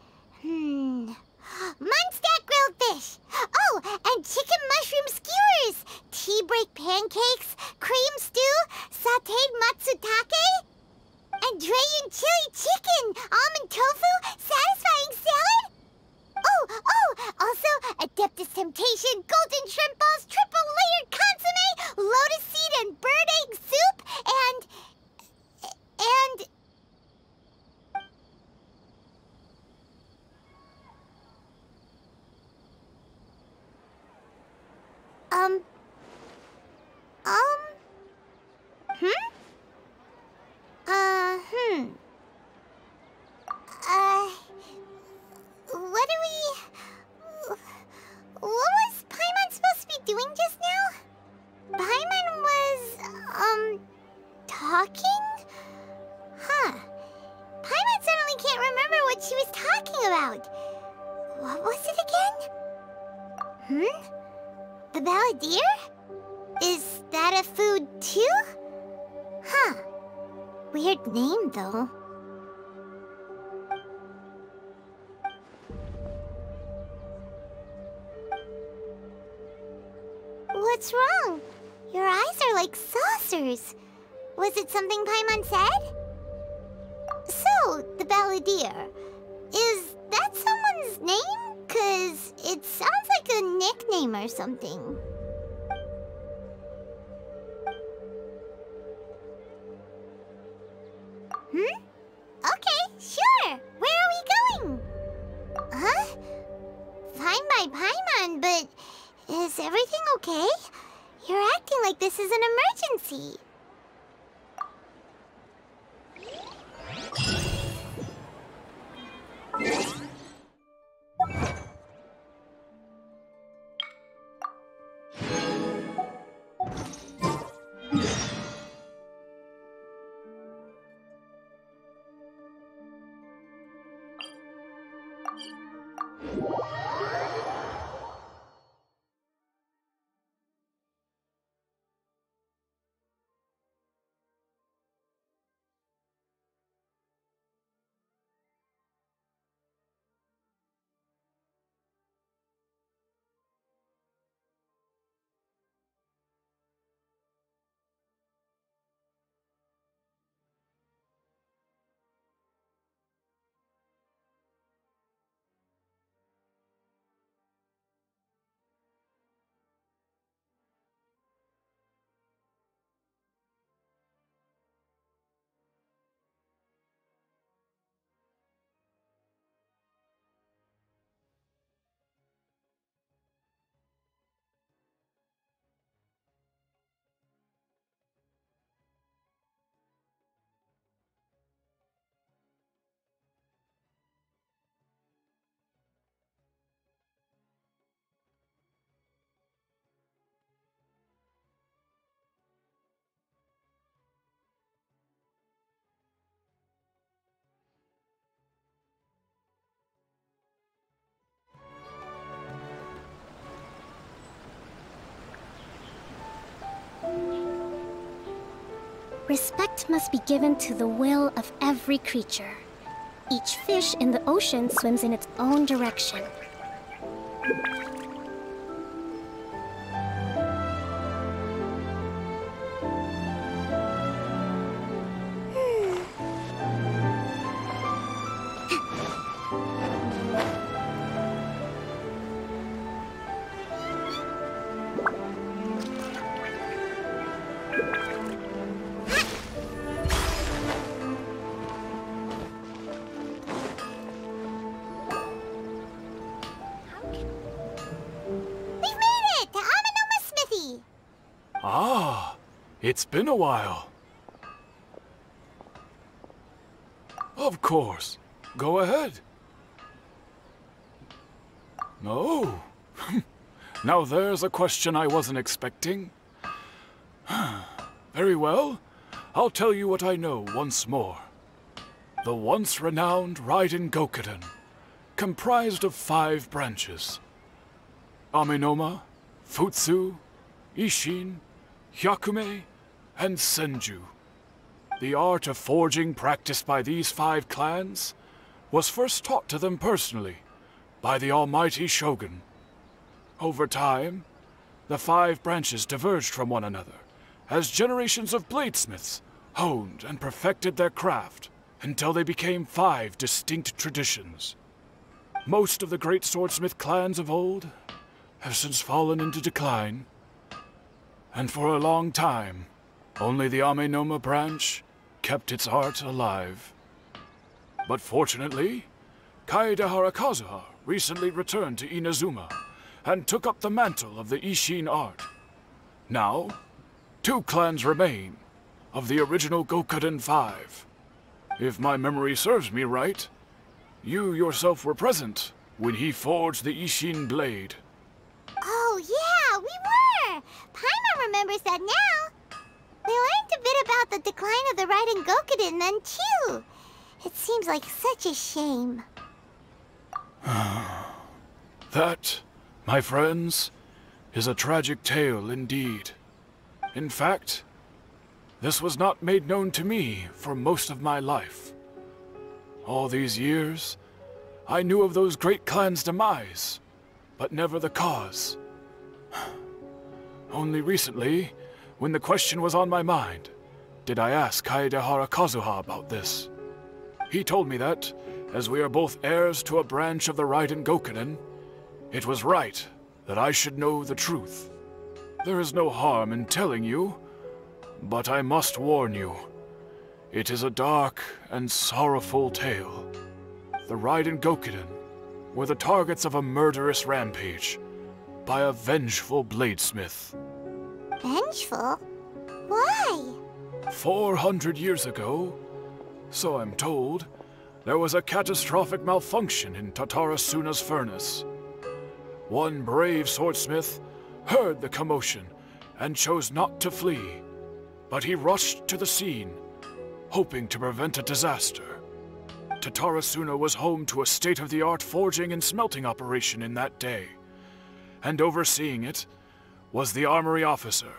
Speaker 3: Munstack grilled fish. Oh, and chicken mushroom skewers. Tea break pancakes, cream stew, sauteed matsutake, and Dragon chili chicken, almond tofu, satisfying salad. Oh, also Adeptus Temptation, golden shrimp balls, triple layered consomme, lotus seed and bird egg soup, and... What was Paimon supposed to be doing just now? Paimon was, talking? Huh. Paimon suddenly can't remember what she was talking about. What was it again? The Balladeer? Is that a food too? Huh. Weird name, though. What's wrong? Your eyes are like saucers. Was it something Paimon said? So, the Balladeer. Is that someone's name? 'Cause it sounds like a nickname or something. Okay, sure. Where are we going? Huh? Fine by Paimon, but is everything okay? You're acting like this is an emergency.
Speaker 5: Respect must be given to the will of every creature. Each fish in the ocean swims in its own direction.
Speaker 9: Ah, it's been a while. Of course. Go ahead. Oh. Now there's a question I wasn't expecting. Very well. I'll tell you what I know once more. The once renowned Raiden Gokuden, comprised of 5 branches. Amenoma, Futsu, Isshin, Hyakume, and Senju. The art of forging practiced by these 5 clans was first taught to them personally by the almighty Shogun. Over time, the 5 branches diverged from one another as generations of bladesmiths honed and perfected their craft until they became 5 distinct traditions. Most of the great swordsmith clans of old have since fallen into decline, and for a long time, only the Amenoma branch kept its art alive. But fortunately, Kaedehara Kazuha recently returned to Inazuma and took up the mantle of the Isshin art. Now, 2 clans remain of the original Gokuden 5. If my memory serves me right, you yourself were present when he forged the Isshin blade.
Speaker 3: Oh yeah, we were! Paimon remembers that now. We learned a bit about the decline of the Raiden Gokuden then too. It seems like such a shame.
Speaker 9: That, my friends, is a tragic tale indeed. In fact, this was not made known to me for most of my life. All these years, I knew of those great clans' demise, but never the cause. Only recently, when the question was on my mind, did I ask Kaedehara Kazuha about this. He told me that, as we are both heirs to a branch of the Raiden Gokuden, it was right that I should know the truth. There is no harm in telling you, but I must warn you. It is a dark and sorrowful tale. The Raiden Gokuden were the targets of a murderous rampage by a vengeful bladesmith.
Speaker 3: Vengeful? Why?
Speaker 9: 400 years ago, so I'm told, there was a catastrophic malfunction in Tatarasuna's furnace. One brave swordsmith heard the commotion and chose not to flee, but he rushed to the scene, hoping to prevent a disaster. Tatarasuna was home to a state-of-the-art forging and smelting operation in that day, and overseeing it was the armory officer.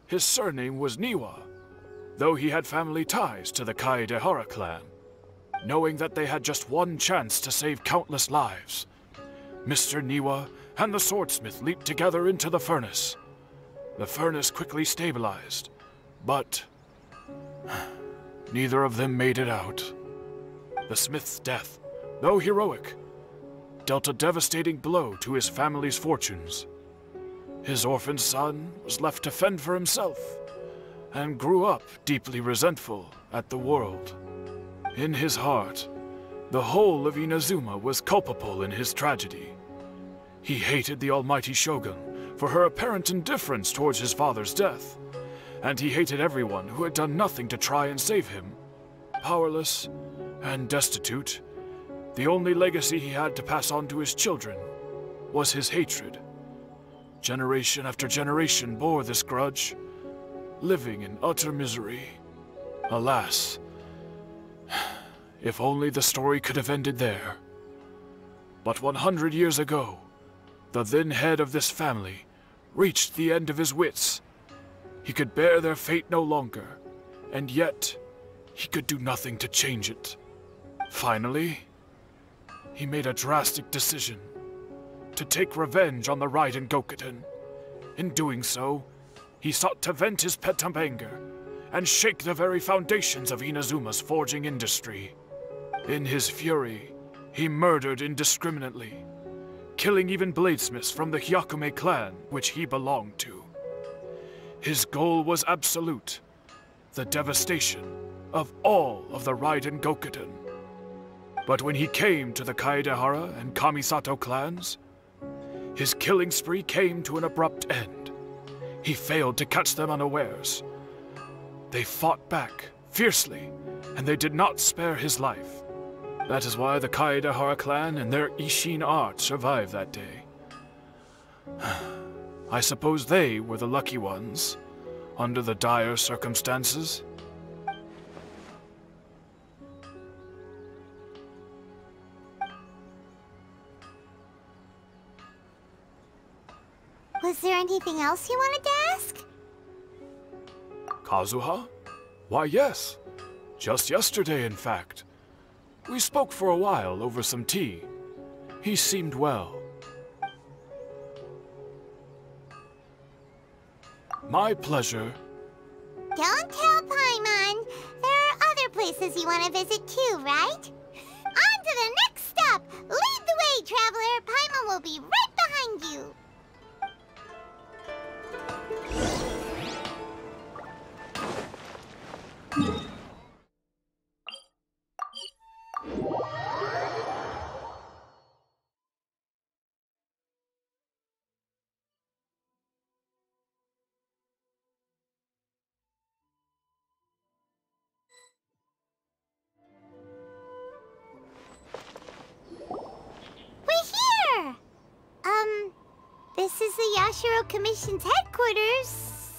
Speaker 9: His surname was Niwa, though he had family ties to the Kaedehara clan. Knowing that they had just one chance to save countless lives, Mr. Niwa and the swordsmith leaped together into the furnace. The furnace quickly stabilized, but neither of them made it out. The smith's death, though heroic, dealt a devastating blow to his family's fortunes. His orphaned son was left to fend for himself, and grew up deeply resentful at the world. In his heart, the whole of Inazuma was culpable in his tragedy. He hated the almighty Shogun for her apparent indifference towards his father's death, and he hated everyone who had done nothing to try and save him. Powerless and destitute, the only legacy he had to pass on to his children was his hatred. Generation after generation bore this grudge, living in utter misery. Alas, if only the story could have ended there. But 100 years ago, the then head of this family reached the end of his wits. He could bear their fate no longer, and yet he could do nothing to change it. Finally, he made a drastic decision to take revenge on the Raiden Gokuden. In doing so, he sought to vent his pent-up anger and shake the very foundations of Inazuma's forging industry. In his fury, he murdered indiscriminately, killing even bladesmiths from the Hyakume clan, which he belonged to. His goal was absolute, the devastation of all of the Raiden Gokuden. But when he came to the Kaedehara and Kamisato clans, his killing spree came to an abrupt end. He failed to catch them unawares. They fought back fiercely, and they did not spare his life. That is why the Kaedehara clan and their Ishin art survived that day. I suppose they were the lucky ones, under the dire circumstances.
Speaker 3: Was there anything else you wanted to ask?
Speaker 9: Kazuha? Why, yes. Just yesterday, in fact. We spoke for a while over some tea. He seemed well. My pleasure.
Speaker 3: Don't tell Paimon. There are other places you want to visit too, right? On to the next stop! Lead the way, traveler! Paimon will be right behind you! This is the Yashiro Commission's headquarters,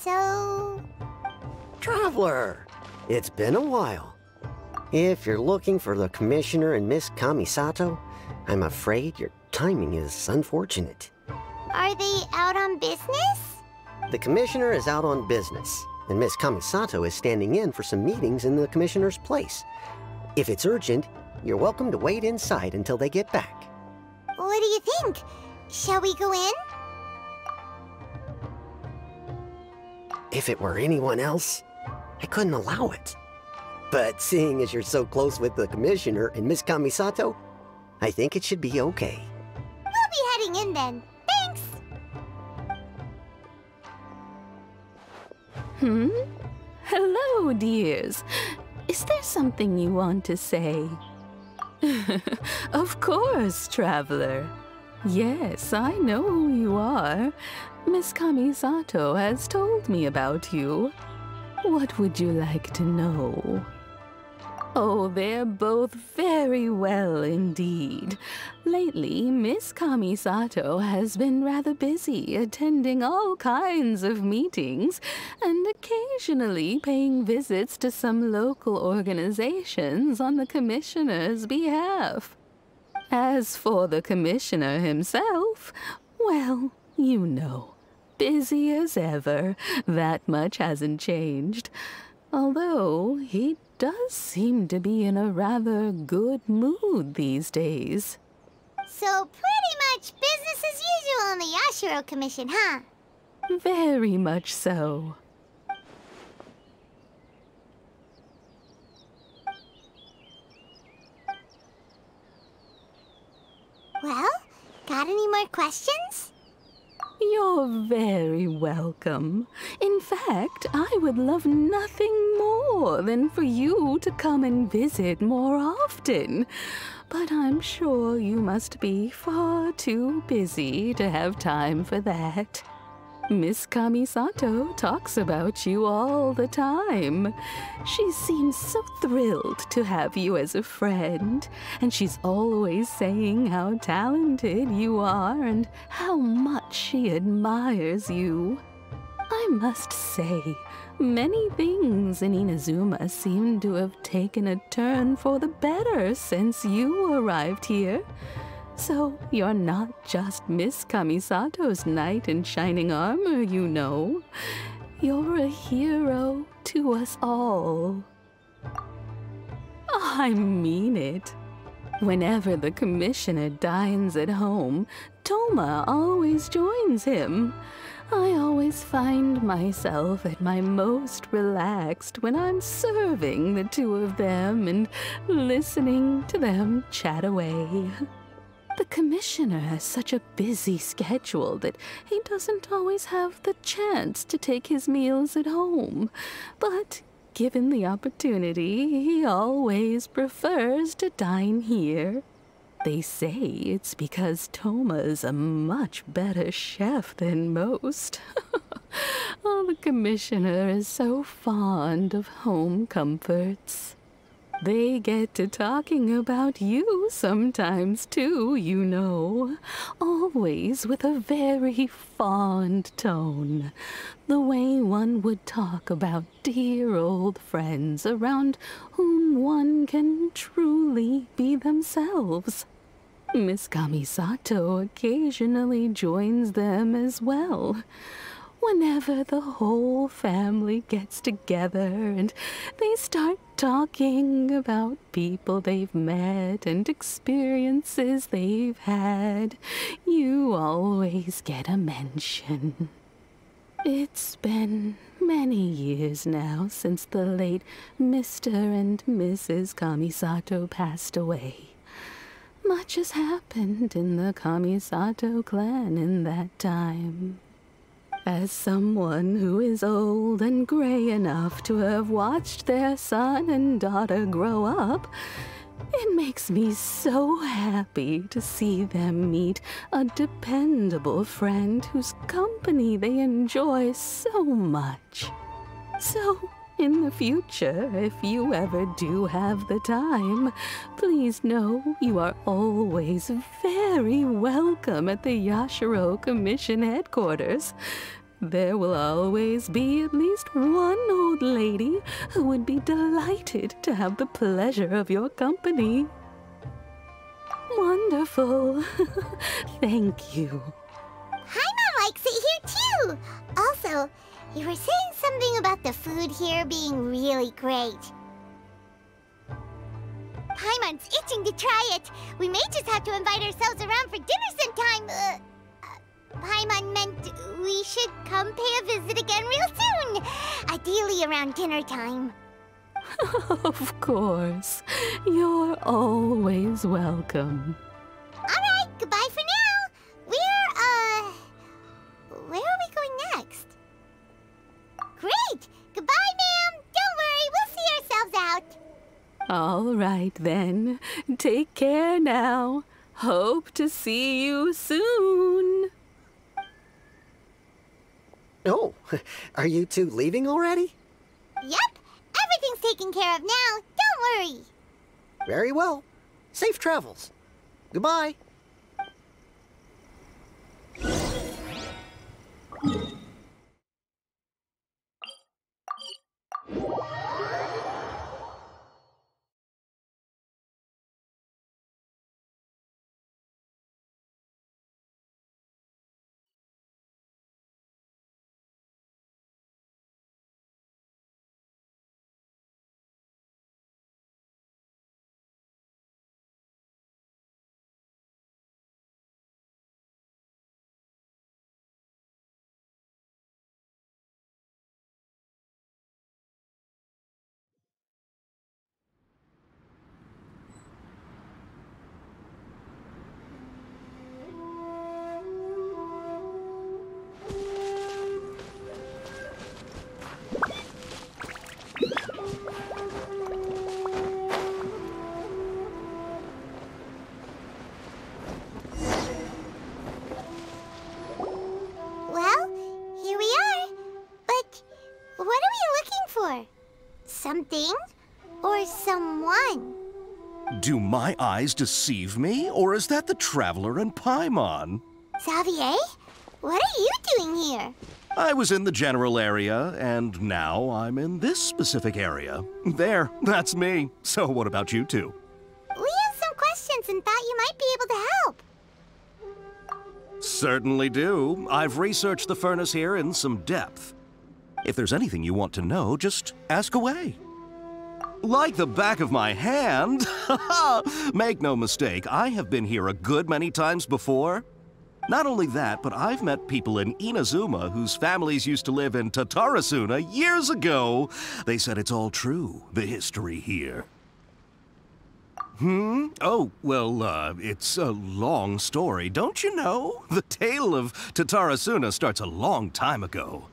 Speaker 3: so...
Speaker 10: Traveler, it's been a while. If you're looking for the Commissioner and Miss Kamisato, I'm afraid your timing is unfortunate.
Speaker 3: Are they out on business?
Speaker 10: The Commissioner is out on business, and Miss Kamisato is standing in for some meetings in the Commissioner's place. If it's urgent, you're welcome to wait inside until they get back.
Speaker 3: What do you think? Shall we go in?
Speaker 10: If it were anyone else, I couldn't allow it. But seeing as you're so close with the Commissioner and Miss Kamisato, I think it should be okay.
Speaker 3: We'll be heading in then. Thanks!
Speaker 11: Hello, dears. Is there something you want to say? Of course, traveler. Yes, I know who you are. Miss Kamisato has told me about you. What would you like to know? Oh, they're both very well indeed. Lately, Miss Kamisato has been rather busy attending all kinds of meetings and occasionally paying visits to some local organizations on the Commissioner's behalf. As for the Commissioner himself, well, you know, busy as ever. That much hasn't changed. Although he does seem to be in a rather good mood these days.
Speaker 3: So pretty much business as usual on the Yashiro Commission, huh?
Speaker 11: Very much so.
Speaker 3: Well, got any more questions?
Speaker 11: You're very welcome. In fact, I would love nothing more than for you to come and visit more often. But I'm sure you must be far too busy to have time for that. Miss Kamisato talks about you all the time. She seems so thrilled to have you as a friend, and she's always saying how talented you are and how much she admires you. I must say, many things in Inazuma seem to have taken a turn for the better since you arrived here. So you're not just Miss Kamisato's knight in shining armor, you know. You're a hero to us all. I mean it. Whenever the commissioner dines at home, Toma always joins him. I always find myself at my most relaxed when I'm serving the two of them and listening to them chat away. The commissioner has such a busy schedule that he doesn't always have the chance to take his meals at home, but given the opportunity, he always prefers to dine here. They say it's because Toma's a much better chef than most. Oh, the commissioner is so fond of home comforts. They get to talking about you sometimes too, you know. Always with a very fond tone. The way one would talk about dear old friends around whom one can truly be themselves. Miss Kamisato occasionally joins them as well. Whenever the whole family gets together and they start talking about people they've met and experiences they've had, you always get a mention. It's been many years now since the late Mr. and Mrs. Kamisato passed away. Much has happened in the Kamisato clan in that time. As someone who is old and gray enough to have watched their son and daughter grow up, it makes me so happy to see them meet a dependable friend whose company they enjoy so much. So, in the future, if you ever do have the time, please know you are always very welcome at the Yashiro Commission headquarters. There will always be at least one old lady who would be delighted to have the pleasure of your company. Wonderful. Thank you.
Speaker 3: Paimon likes it here too. Also, you were saying something about the food here being really great. Paimon's itching to try it. We may just have to invite ourselves around for dinner sometime. Paimon meant we should come pay a visit again real soon. Ideally around dinner time.
Speaker 11: Of course. You're always welcome.
Speaker 3: Alright, goodbye for now. Where are we going next? Great! Goodbye, ma'am! Don't worry, we'll see ourselves out.
Speaker 11: All right, then. Take care now. Hope to see you soon.
Speaker 10: Oh, are you two leaving already?
Speaker 3: Yep, everything's taken care of now. Don't worry.
Speaker 10: Very well. Safe travels. Goodbye.
Speaker 3: Something or someone?
Speaker 12: Do my eyes deceive me, or is that the Traveler and Paimon?
Speaker 3: Xavier? What are you doing here?
Speaker 12: I was in the general area, and now I'm in this specific area. There, that's me. So what about you two?
Speaker 3: We have some questions and thought you might be able to help.
Speaker 12: Certainly do. I've researched the furnace here in some depth. If there's anything you want to know, just ask away. Like the back of my hand? Make no mistake, I have been here a good many times before. Not only that, but I've met people in Inazuma whose families used to live in Tatarasuna years ago. They said it's all true, the history here. Oh, well, it's a long story, don't you know? The tale of Tatarasuna starts a long time ago.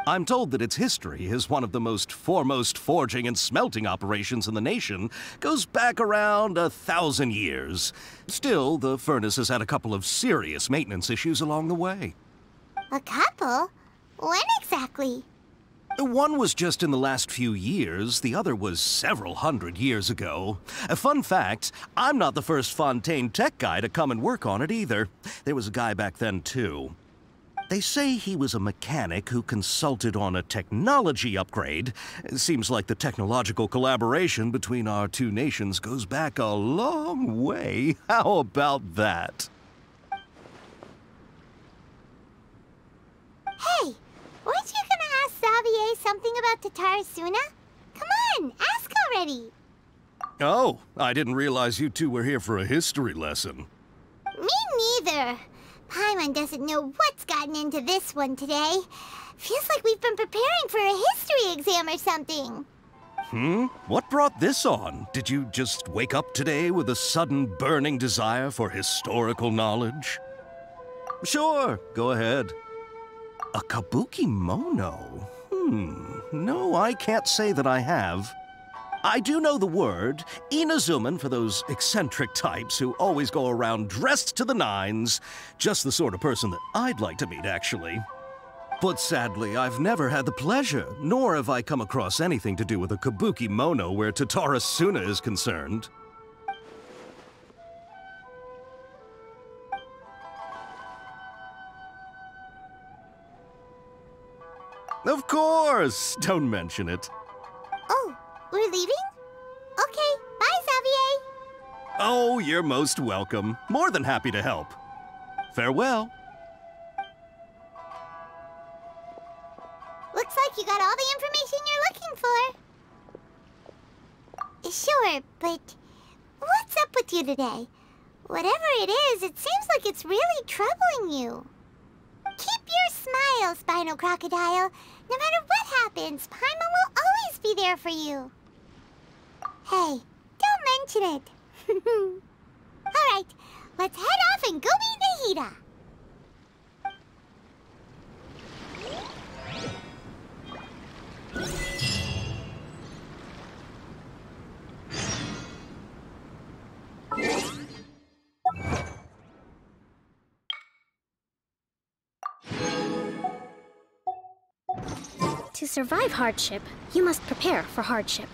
Speaker 12: I'm told that its history is one of the most foremost forging and smelting operations in the nation, goes back around 1,000 years. Still, the furnace has had a couple of serious maintenance issues along the way.
Speaker 3: A couple? When exactly?
Speaker 12: One was just in the last few years, the other was several hundred years ago. A fun fact, I'm not the first Fontaine tech guy to come and work on it either. There was a guy back then too. They say he was a mechanic who consulted on a technology upgrade. It seems like the technological collaboration between our two nations goes back a long way. How about that?
Speaker 3: Hey, weren't you gonna ask Xavier something about Tatarasuna? Come on, ask already.
Speaker 12: Oh, I didn't realize you two were here for a history lesson.
Speaker 3: Me neither. Paimon doesn't know what's gotten into this one today. Feels like we've been preparing for a history exam or something.
Speaker 12: What brought this on? Did you just wake up today with a sudden burning desire for historical knowledge? Sure, go ahead. A kabuki mono? No, I can't say that I have. I do know the word, Inazuman for those eccentric types who always go around dressed to the nines. Just the sort of person that I'd like to meet, actually. But sadly, I've never had the pleasure, nor have I come across anything to do with a kabuki mono where Tatarasuna is concerned. Of course! Don't mention it.
Speaker 3: Oh, we're leaving? Okay, bye, Xavier.
Speaker 12: Oh, you're most welcome. More than happy to help. Farewell.
Speaker 3: Looks like you got all the information you're looking for. Sure, but what's up with you today? Whatever it is, it seems like it's really troubling you. Keep your smile, Spinal Crocodile. No matter what happens, Paimon will always be there for you. Hey, don't mention it. Alright, let's head off and go meet Nahida.
Speaker 13: To survive hardship, you must prepare for hardship.